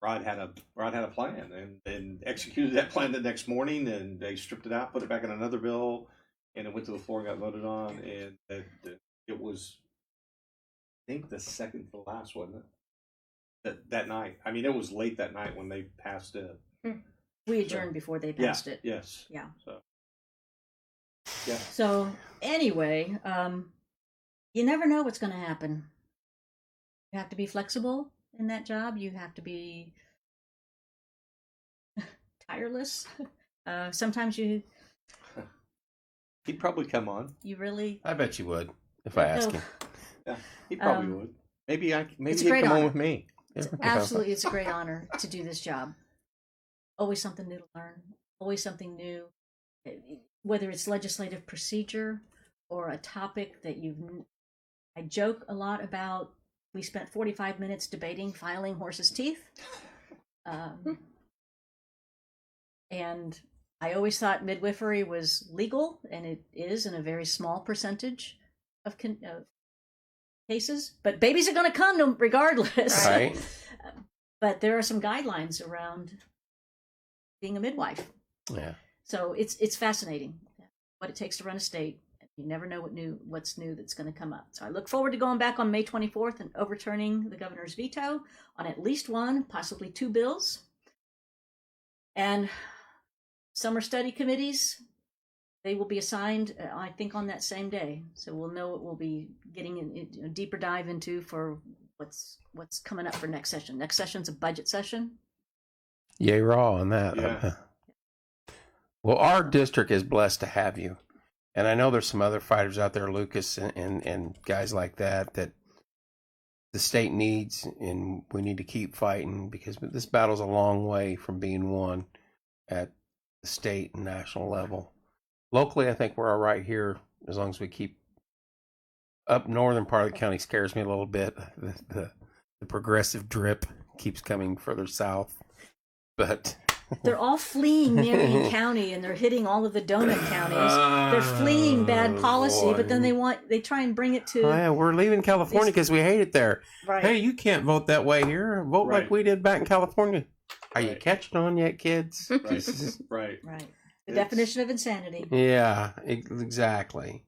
Rod had a plan and executed that plan the next morning, and they stripped it out, put it back in another bill, and it went to the floor and got voted on. And it was, I think, the second to last, wasn't it? That night. I mean, it was late that night when they passed it. We adjourned before they passed it. Yes. Yeah. So. Yeah. So anyway, you never know what's going to happen. You have to be flexible in that job. You have to be tireless. Sometimes He'd probably come on. you really. I bet you would if I asked him. Yeah, he probably would. Maybe it's a he'd great come on honor. with me. Absolutely, it's a great honor to do this job. Always something new to learn. Always something new. Whether it's legislative procedure or a topic that I joke a lot about. We spent 45 minutes debating filing horses' teeth. And I always thought midwifery was legal, and it is in a very small percentage of cases. But babies are going to come regardless. Right. But there are some guidelines around being a midwife. Yeah. So it's fascinating what it takes to run a state. You never know what's new that's going to come up. So I look forward to going back on May 24th and overturning the governor's veto on at least one, possibly two bills. And summer study committees, they will be assigned, I think, on that same day. So we'll know what we'll be getting a deeper dive into for what's coming up for next session. Next session's a budget session. Yay raw on that. Yeah. Well, our district is blessed to have you. And I know there's some other fighters out there, Lucas and guys like that the state needs, and we need to keep fighting because this battle's a long way from being won at the state and national level. Locally, I think we're all right here as long as we keep up northern part of the county. Scares me a little bit. The progressive drip keeps coming further south, but They're all fleeing Marion County, and they're hitting all of the donut counties. They're fleeing bad policy, but then they try and bring it to. Oh, yeah, we're leaving California because we hate it there. Right. Hey, you can't vote that way here. Vote like we did back in California. Are you catching on yet, kids? Right. Right. The definition of insanity. Yeah, exactly.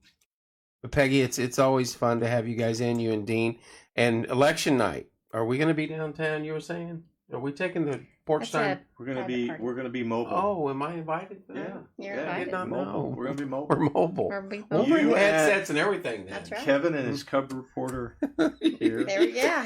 But Peggy, it's always fun to have you guys in, you and Dean. And election night, are we going to be downtown? You were saying, are we taking the porch time? We're gonna be mobile. Oh, am I invited? You're I did invited. not Mobile. know. We're gonna be mobile. We're mobile. Or We'll bring You headsets and everything. Then. That's right. Kevin and his cub reporter here. There we go.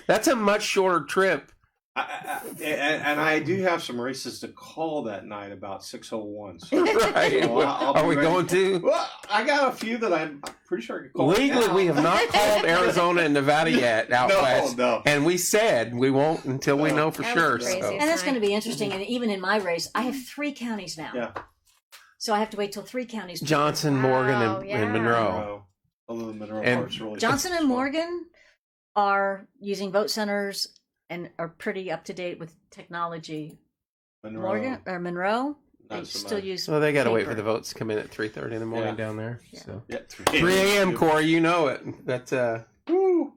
That's a much shorter trip. And I do have some races to call that night about 6:01. So Right. I'll be Are we ready. going to? Well, I got a few that I'm pretty sure I can call. Legally, now. we have not called Arizona and Nevada yet out west. No. And we said we won't until we know for That sure. was crazy. So. And that's going to be interesting. And even in my race, I have 3 counties now. Yeah. So I have to wait till 3 counties. Johnson, Morgan, and, yeah. and Monroe. Monroe. Although the Monroe And part's really Johnson and fun. Morgan are using vote centers and are pretty up to date with technology. Monroe. Monroe, they Not so still much. use. So they got to wait paper. for the votes to come in at 3:30 in the morning Yeah. down there. Yeah. So Yeah, 3 a.m. Corey, you know it. That's Woo.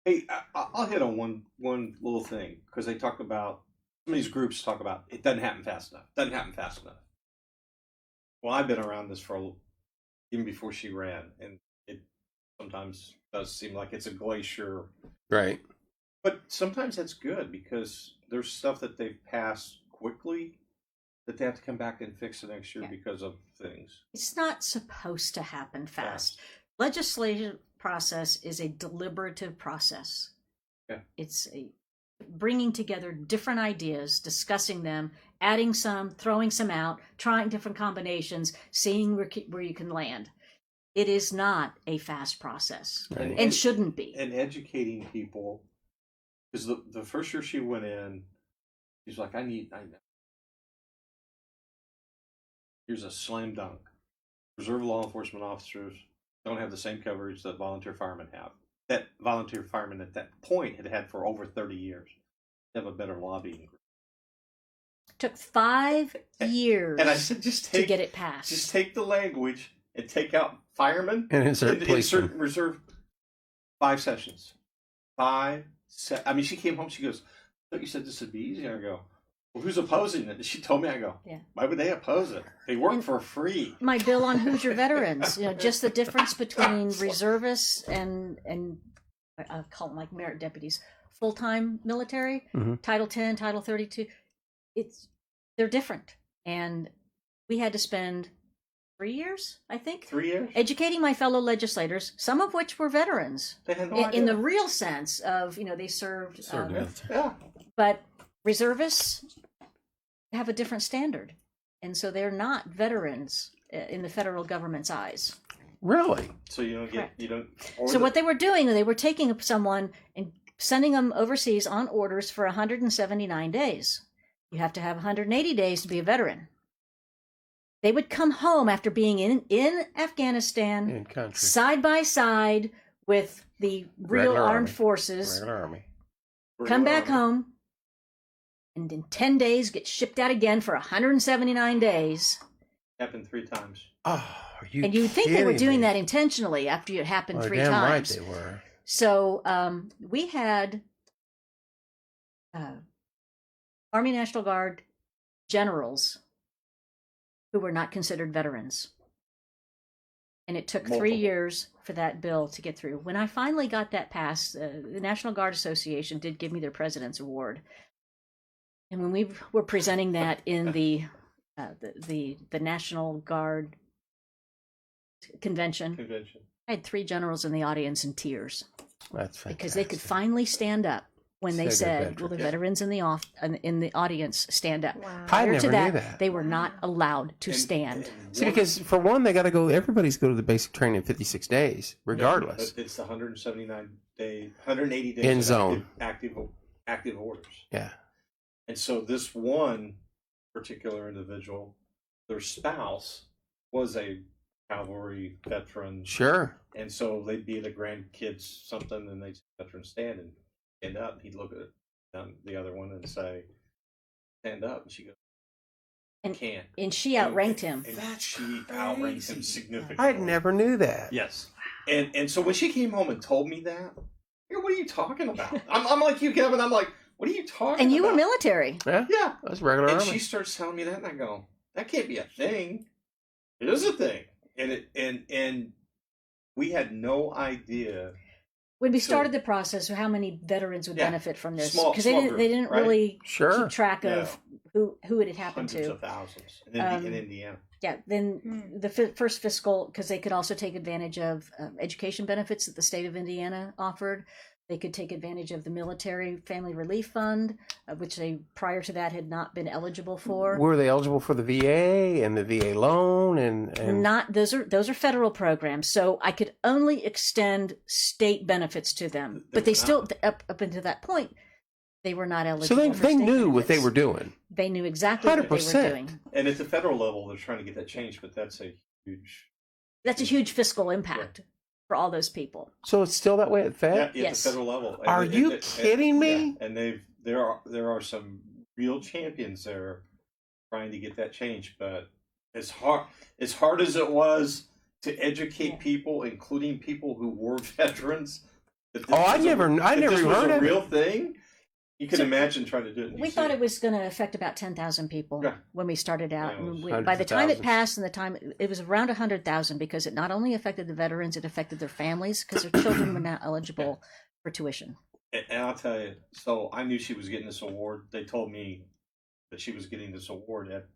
Hey, I'll hit on one little thing because they talk about some of these groups talk about it doesn't happen fast enough. Doesn't happen fast enough. Well, I've been around this even before she ran, and it sometimes does seem like it's a glacier. right. But sometimes that's good because there's stuff that they've passed quickly that they have to come back and fix the next year because of things. It's not supposed to happen fast. Legislative process is a deliberative process. Yeah. It's a bringing together different ideas, discussing them, adding some, throwing some out, trying different combinations, seeing where you can land. It is not a fast process, Right. and shouldn't be. And educating people, because the first year she went in, she's like, I know. Here's a slam dunk. Reserve law enforcement officers don't have the same coverage that volunteer firemen have. That volunteer firemen at that point had for over 30 years. They have a better lobbying group. Took 5 years And I said, to get it passed. Just take the language and take out firemen And insert policemen. insert reserve 5 sessions. 5 I mean, she came home. She goes, "I thought you said this would be easy." And I go, "Well, who's opposing it?" And she told me. I go, Yeah. "Why would they oppose it? They work for free." My bill on Hoosier veterans, just the difference between reservists and I call them like merit deputies, full-time military, Mhm. Title 10, Title 32. They're different, and we had to spend 3 years, I think, 3 years. educating my fellow legislators, some of which were veterans, They had no in idea. the real sense of they served. Yeah. But reservists have a different standard, and so they're not veterans in the federal government's eyes. Really? So you don't Correct. or So what they were doing, they were taking someone and sending them overseas on orders for 179 days. You have to have 180 days to be a veteran. They would come home after being in Afghanistan, In country. side by side with the real Regular armed Army. forces, Regular Army. come back home, and in 10 days get shipped out again for 179 days. Happened 3 times. Oh, are you And you'd think they were kidding doing me? that intentionally after it happened Oh, 3 damn times. right they were. So we had Army National Guard generals who were not considered veterans. And it took 3 Multiple. years for that bill to get through. When I finally got that passed, the National Guard Association did give me their President's Award. And when we were presenting that in the National Guard convention, I had 3 generals in the audience in tears That's fantastic. because they could finally stand up when they Said said, the "Will the veteran. veterans in the audience stand up?" Wow. I Prior never to knew that, that. they were not allowed to And- stand. and See, one- because for one, they got to go. Everybody's go to the basic training in 56 days, regardless. But it's the 180 days In of zone. active orders. Yeah. And so this one particular individual, their spouse was a cavalry veteran, Sure. and so they'd be at a grandkids something, and they'd see a veteran stand up, and he'd look at the other one and say, "Stand up," and she goes, And- "Can't." And she outranked him. And she outranked him significantly. I never knew that. Yes. And so when she came home and told me that, I go, "What are you talking about?" I'm like you, Kevin. I'm like, "What are you talking And about?" you were military. Yeah. Yeah. That's regular And army. she starts telling me that, and I go, "That can't be a thing." It is a thing. And we had no idea. When we So- started the process, how many veterans would Yeah. benefit from this? Small Because they group, didn't right? really Sure. keep track of who it had happened Hundreds to. of thousands in Um, Indiana. Yeah, then the first fiscal, because they could also take advantage of education benefits that the state of Indiana offered. They could take advantage of the Military Family Relief Fund, which they prior to that had not been eligible for. Were they eligible for the VA and the VA loan and Not those are federal programs, so I could only extend state benefits to them. But They they were still up until that point, they were not so eligible. they for they state knew what they benefits. were doing. They knew exactly what they were 100%. doing. And at the federal level, they're trying to get that changed, but that's a huge. That's a huge fiscal impact for all those people. So it's still that way at Fed? Yeah, at Yes. the federal level. Are you kidding me? Yeah, and there are some real champions there trying to get that changed, but as hard as it was to educate people, including people who were veterans. That this I was never this even was heard a of real it. thing. You can So, imagine trying to do it. In We DC. thought it was going to affect about 10,000 people Yeah. when we started out. Yeah, it was And hundreds by the of time it thousands. passed and the time it was around 100,000 because it not only affected the veterans, it affected their families because their children were now eligible for tuition. And I'll tell you, so I knew she was getting this award. They told me that she was getting this award at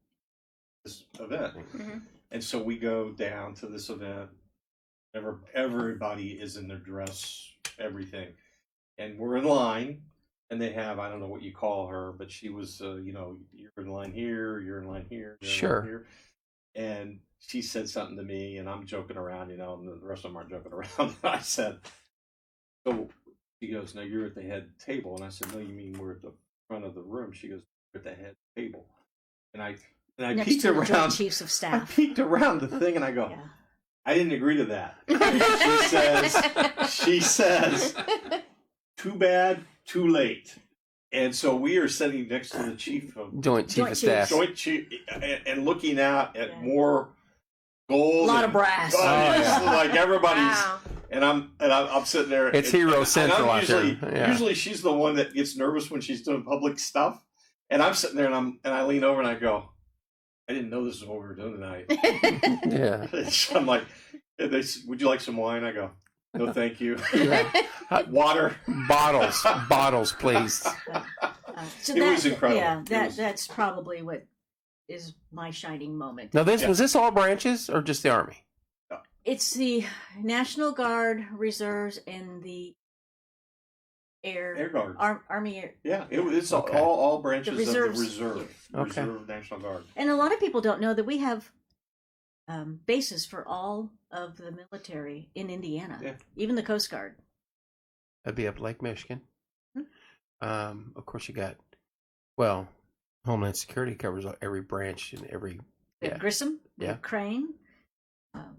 this event. Mhm. And so we go down to this event. Everybody is in their dress, everything. And we're in line, and they have, I don't know what you call her, but she was, you're in line here, you're in line here. You're in Sure. line here. And she said something to me, and I'm joking around, and the rest of them aren't joking around. I said, so she goes, "No, you're at the head table." And I said, "No, you mean we're at the front of the room?" She goes, "We're at the head table." And I Next peeked to the Joint around. Chiefs of I Staff. peeked around the thing, and I go, Yeah. "I didn't agree to that." She says, "Too bad, too late." And so we are sitting next to the chief of Joint Chief Joint of Staff. joint chief and looking out at Yeah. more gold, A lot and- of brass. Oh, yeah. it's like everybody's, Wow. and I'm sitting there. It's and- Hero and Central I'm out there. usually, Yeah. usually she's the one that gets nervous when she's doing public stuff, and I'm sitting there and I lean over and I go, "I didn't know this is what we were doing tonight." Yeah. I'm like, "Would you like some wine?" I go, "No, thank you." Yeah. Water. Bottles, please. So It was incredible. Yeah, It was- that's probably what is my shining moment. Now, Yeah. was this all branches or just the Army? It's the National Guard, Reserves, and the Air Guard. Army Air. Yeah, it's Okay. all branches The reserves. of the reserve. Okay. Reserve National Guard. And a lot of people don't know that we have bases for all of the military in Indiana, Yeah. even the Coast Guard. That'd be up Lake Michigan. Hmm. Of course, you got, Homeland Security covers every branch and every. We have Yeah. Grissom, we have Crane,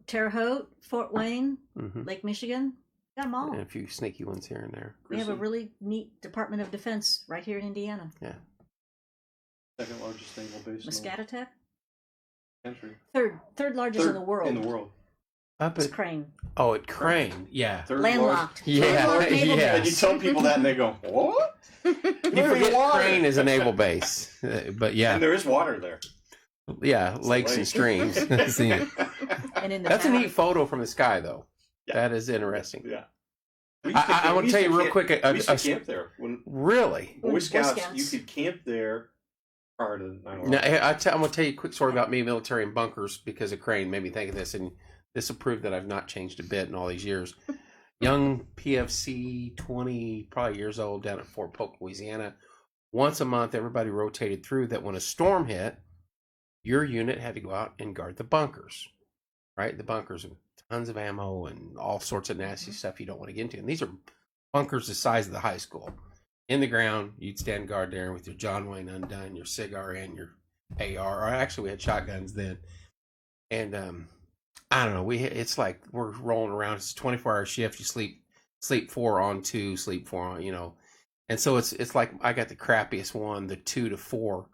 Terre Haute, Fort Wayne, Mhm. Lake Michigan. Got them all. And a few sneaky ones here and there. We have a Grissom. really neat Department of Defense right here in Indiana. Yeah. Second largest naval base in the Muscatatuck, country. third largest in the world. In the world. Up It's at, Crane, at Crane. Yeah. Third landlocked. Yeah, Landlocked naval yeah. And you base. tell people that and they go, "What?" You forget Crane is a naval base. But And yeah. there is water there. Yeah, lakes and lake. streams. See it. And in the That's a town- neat photo from the sky, though. Yeah. That is interesting. Yeah. I want to tell you real quick. We used to camp there. When Really? Boy Boy Scouts, Scouts. you could camp there prior to 9/11. Now, I'm going to tell you a quick story about me, military and bunkers, because of Crane made me think of this, and this will prove that I've not changed a bit in all these years. young PFC, 20 probably years old, down at Fort Polk, Louisiana. Once a month, everybody rotated through that. When a storm hit, your unit had to go out and guard the bunkers, right? The bunkers with tons of ammo and all sorts of nasty stuff you don't want to get into. And these are bunkers the size of the high school. In the ground, you'd stand guard there with your John Wayne undone, your cigar, and your AR. Or actually, we had shotguns then. And I don't know. It's like we're rolling around. It's a 24-hour shift. You sleep 4 on 2, sleep 4 on, you know. And so it's like I got the crappiest one, the 2 to 4,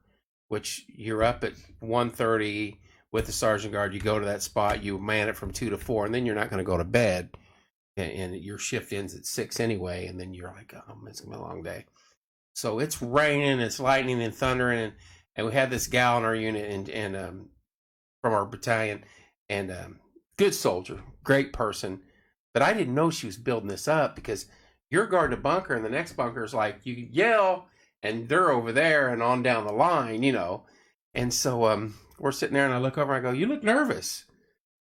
which you're up at 1:30 with the sergeant guard. You go to that spot, you man it from 2 to 4, and then you're not going to go to bed. And your shift ends at 6 anyway, and then you're like, oh, it's going to be a long day. So it's raining, it's lightning and thundering, and we had this gal in our unit and from our battalion, and good soldier, great person, but I didn't know she was building this up because you're guarding a bunker, and the next bunker is like, you yell, and they're over there and on down the line, you know. And so we're sitting there, and I look over, and I go, you look nervous.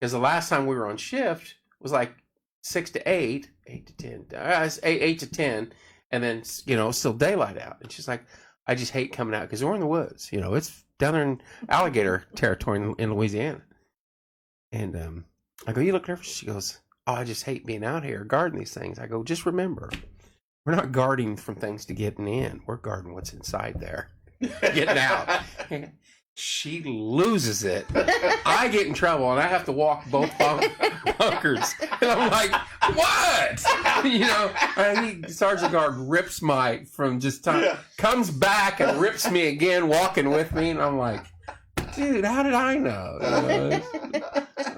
Because the last time we were on shift was like 6 to 8, 8 to 10, 8 to 10, and then, you know, still daylight out. And she's like, I just hate coming out because we're in the woods. You know, it's down there in alligator territory in Louisiana. And I go, you look nervous? She goes, oh, I just hate being out here guarding these things. I go, just remember, we're not guarding from things to getting in. We're guarding what's inside there, getting out. She loses it. I get in trouble, and I have to walk both bunkers. And I'm like, what? You know, Sergeant Guard rips my from just time, comes back and rips me again, walking with me. And I'm like, dude, how did I know?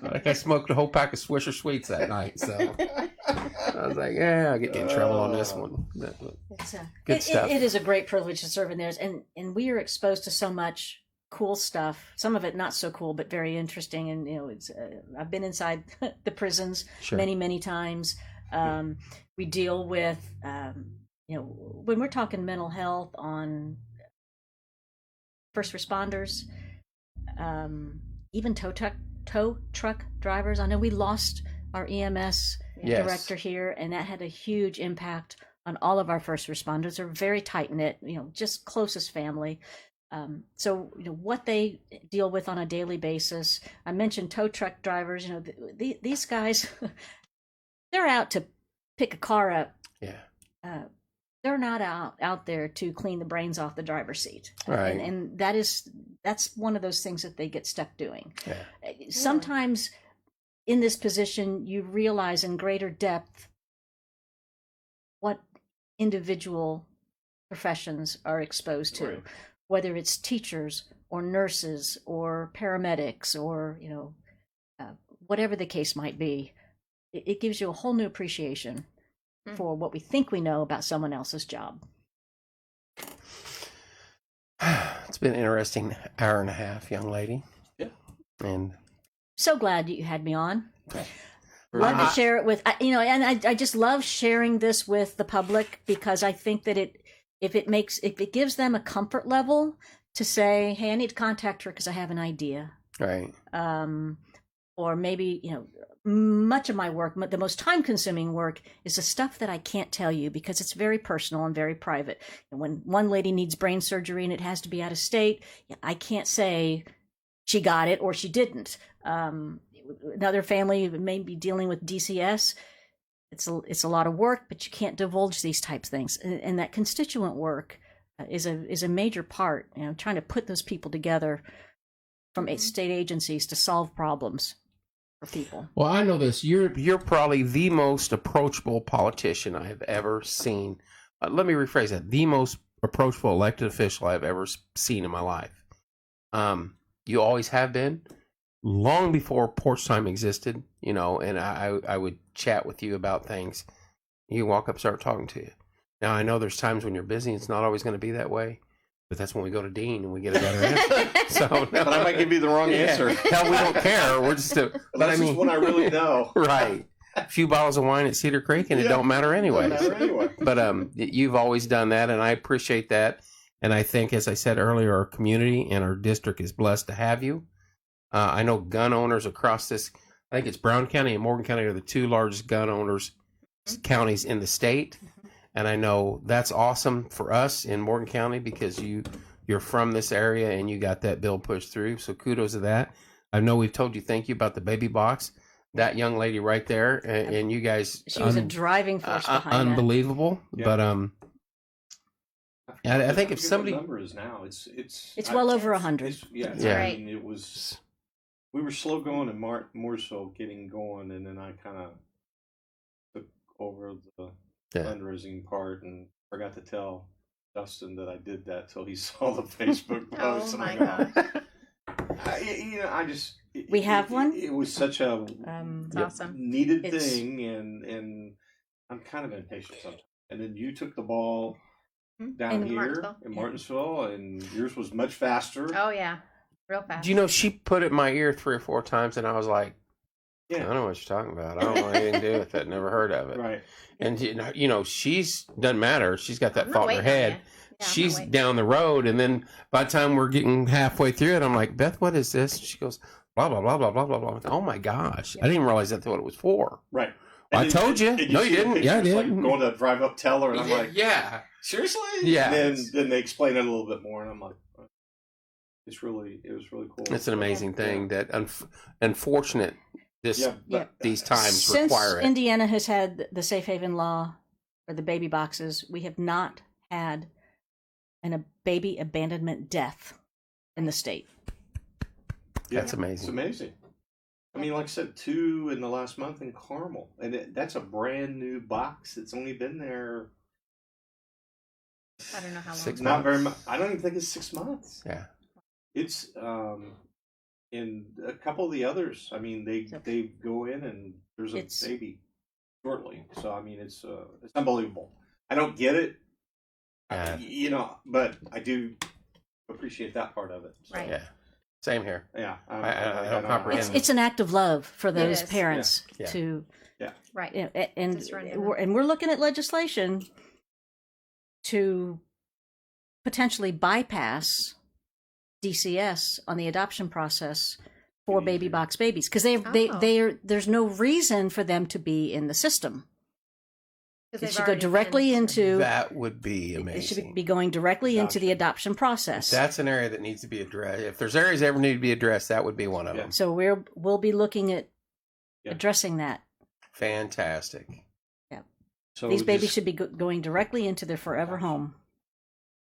Like I smoked a whole pack of Swisher Sweets that night. So I was like, yeah, I get in trouble on this one. It's Good stuff. It is a great privilege to serve in there, and we are exposed to so much cool stuff. Some of it not so cool, but very interesting. And you know, it's I've been inside the prisons many times. We deal with you know, when we're talking mental health on first responders, even tow truck drivers. I know we lost our EMS director here, and that had a huge impact on all of our first responders. They're very tight knit, you know, just closest family. So, you know, what they deal with on a daily basis. I mentioned tow truck drivers. You know, these guys, they're out to pick a car up. Yeah. They're not out there to clean the brains off the driver's seat. Right. And that's one of those things that they get stuck doing. Yeah. Sometimes in this position, you realize in greater depth what individual professions are exposed to. Right. Whether it's teachers or nurses or paramedics or, you know, whatever the case might be, it gives you a whole new appreciation for what we think we know about someone else's job. It's been an interesting hour and a half, young lady. Yeah. And so glad you had me on. Love to share it with, you know, and I just love sharing this with the public because I think that if it gives them a comfort level to say, hey, I need to contact her because I have an idea. Right. Or maybe, you know, much of my work, the most time-consuming work is the stuff that I can't tell you because it's very personal and very private. And when one lady needs brain surgery and it has to be out of state, I can't say she got it or she didn't. Another family may be dealing with DCS. It's a lot of work, but you can't divulge these types of things. And that constituent work is a major part. You know, trying to put those people together from state agencies to solve problems for people. Well, I know this. You're probably the most approachable politician I have ever seen. Let me rephrase that: the most approachable elected official I've ever seen in my life. You always have been. Long before Porch Time existed, you know, and I would chat with you about things. You walk up, start talking to you. Now, I know there's times when you're busy. It's not always going to be that way. But that's when we go to Dean and we get a better answer. So, no, but I might give you the wrong answer. Hell, we don't care. We're just but I mean, one I really know. Right. A few bottles of wine at Cedar Creek and it don't matter anyway. But you've always done that, and I appreciate that. And I think, as I said earlier, our community and our district is blessed to have you. I know gun owners across this, I think it's Brown County and Morgan County are the two largest gun owners counties in the state. And I know that's awesome for us in Morgan County because you're from this area and you got that bill pushed through. So kudos to that. I know we've told you thank you about the baby box. That young lady right there, and you guys, She was a driving force behind unbelievable. Yeah. But I think if forget somebody, what number is now, it's well over 100. Yeah, Yeah. I mean, it was. We were slow going in Mooresville getting going, and then I kind of took over the fundraising part and forgot to tell Dustin that I did that till he saw the Facebook post. Oh my gosh. We have one? It was such a It's awesome. needed It's- thing, and I'm kind of impatient sometimes. And then you took the ball down In here Martinsville. in Martinsville, and yours was much faster. Oh yeah, real fast. do you know she put it in my ear 3 or 4 times, and I was like, I don't know what you're talking about. I don't want anything to do with it. Never heard of it. Right. And she's doesn't matter. She's got that I'm not thought in her waiting on head. you. Yeah, I'm She's not waiting. down the road, and then by the time we're getting halfway through it, I'm like, Beth, what is this? She goes, blah blah blah blah blah blah blah. Oh my gosh, I didn't even realize that's what it was for. Right. I told you. and No, you see the didn't. Yeah, I pictures, did. Like going to drive up teller, and I'm like, yeah, seriously? Yeah. And then they explain it a little bit more, and I'm like, it was really cool. it's an amazing thing that unfortunate this Yeah, but these times Since require it. Indiana has had the safe haven law or the baby boxes, we have not had a baby abandonment death in the state. That's It's amazing. amazing. I mean, like I said, 2 in the last month in Carmel, and that's a brand new box. It's only been there I don't know how long. 6 not very months. much. I don't even think it's 6 months. Yeah. It's in a couple of the others. I mean, they go in and there's a It's- baby shortly. So I mean, it's unbelievable. I don't get it, but I do appreciate that part of it. So, Right. Yeah. Same here. Yeah. I don't comprehend. It's an act of love for those is. parents Yeah. to, Right. and To surrender them. we're looking at legislation to potentially bypass DCS on the adoption process for baby box babies because there's no reason for them to be in the system. 'Cause It they've should go already directly been- into. That would be It amazing. should be going directly into the adoption process. That's an area that needs to be addressed. If there's areas that ever need to be addressed, that would be one of Yeah. them. So we'll be looking at Yeah. addressing that. Fantastic. So These babies just- should be going directly into their forever home.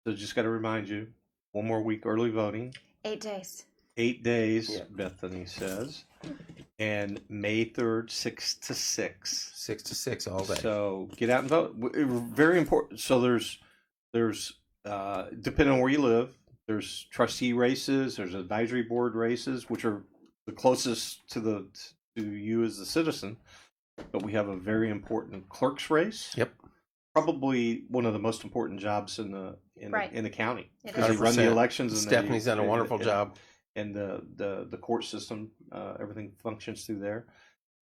So just got to remind you, 1 more week early voting. 8 days. 8 days, Yeah. Bethany says, and May 3rd, 6 to 6. 6 to 6 all day. So get out and vote. Very important. So there's depending on where you live, there's trustee races, there's advisory board races, which are the closest to you as the citizen. But we have a very important clerk's race. Yep. Probably one of the most important jobs in the Right. county It because they is. run the 100%. elections. And Stephanie's done a wonderful job. And the court system, everything functions through there.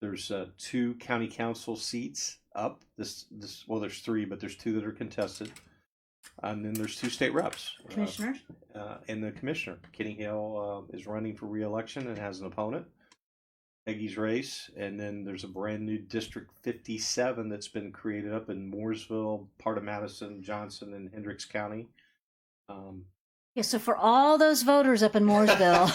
There's 2 county council seats up. There's 3, but there's 2 that are contested, and then there's 2 state reps. Commissioners? And the commissioner, Kenny Hale, is running for re-election and has an opponent. Peggy's race, and then there's a brand new District 57 that's been created up in Mooresville, part of Madison, Johnson, and Hendricks County. Yeah, so for all those voters up in Mooresville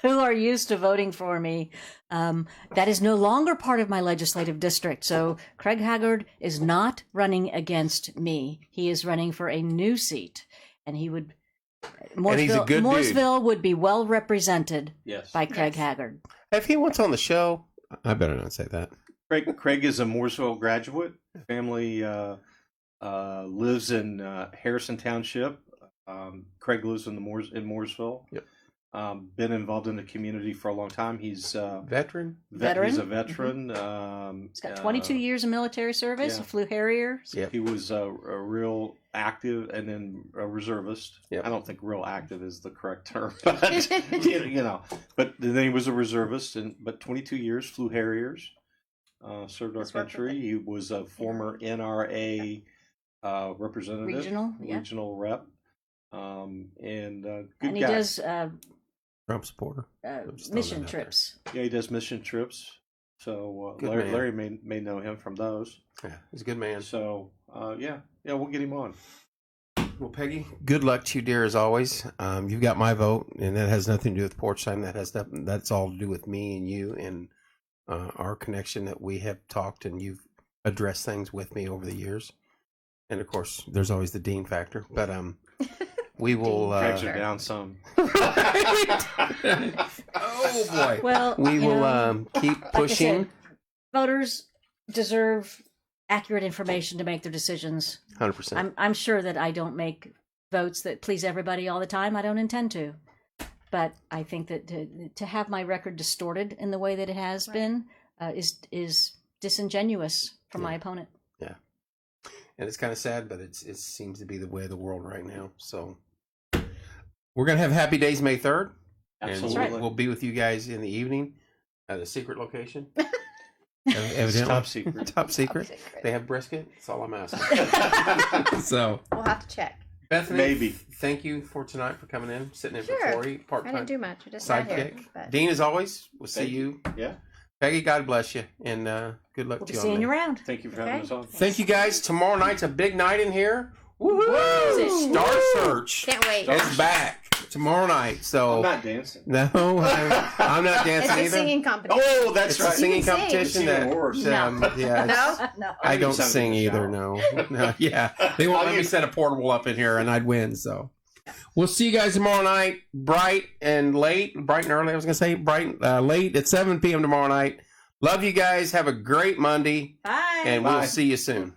who are used to voting for me, that is no longer part of my legislative district. So Craig Haggard is not running against me. He is running for a new seat, and he would. And he's a good dude. Mooresville would be well represented Yes. by Craig Yes. Haggard. If he wants on the show, I better not say that. Craig is a Mooresville graduate. Family lives in Harrison Township. Craig lives in Mooresville. Yep. Been involved in the community for a long time. He's Veteran? Veteran? He's a veteran. He's got 22 years of military service, yeah. a flu Harrier. Yep. He was a real active and then a reservist. Yep. I don't think real active is the correct term, but But then he was a reservist, but 22 years, flew Harriers, served our Let's work with country. He was a former NRA representative, regional rep, and good And he guy. does Trump supporter. mission trips. Yeah, he does mission trips. So Good Larry, man. Larry may know him from those. Yeah, he's a good man. So yeah, we'll get him on. Well, Peggy, good luck to you, dear, as always. You've got my vote, and that has nothing to do with porch time. That's all to do with me and you and our connection that we have talked, and you've addressed things with me over the years. And of course, there's always the Dean factor, but we will Drags her down some. Oh boy! Well, We you will know, keep like I pushing. said, voters deserve accurate information to make their decisions. 100%. I'm sure that I don't make votes that please everybody all the time. I don't intend to. But I think that to have my record distorted in the way that it has been is disingenuous from my opponent. Yeah. And it's kind of sad, but it seems to be the way of the world right now. So we're going to have Happy Days May 3rd. Absolutely. And we'll be with you guys in the evening at a secret location. It's Evidently. top secret. Top secret. Top secret. They have brisket. That's all I'm asking. So, We'll have to check. Bethany, Maybe. thank you for tonight for coming in, sitting in Sure. for Corey, I didn't part-time do much. I just sat here. sidekick. But Dean, as always, we'll see Thank you. Yeah. Peggy, God bless you, and good luck We'll to be you on seeing you there. around. Thank you for having Okay. us on. Thank you, guys. Tomorrow night's a big night in here. Woohoo! Star Search can't wait. is back tomorrow night. So I'm not dancing. no, I'm not It's dancing a either. singing competition. Oh, that's It's right. a singing You can sing. competition. It's even that, worse. yeah, No? No. I don't Sounded sing in the either. shower. No, yeah, they won't let me set a portable up in here, and I'd win. So we'll see you guys tomorrow night, bright and early. I was gonna say late at 7 p.m. tomorrow night. Love you guys. Have a great Monday, Bye. and we'll Bye. see you soon.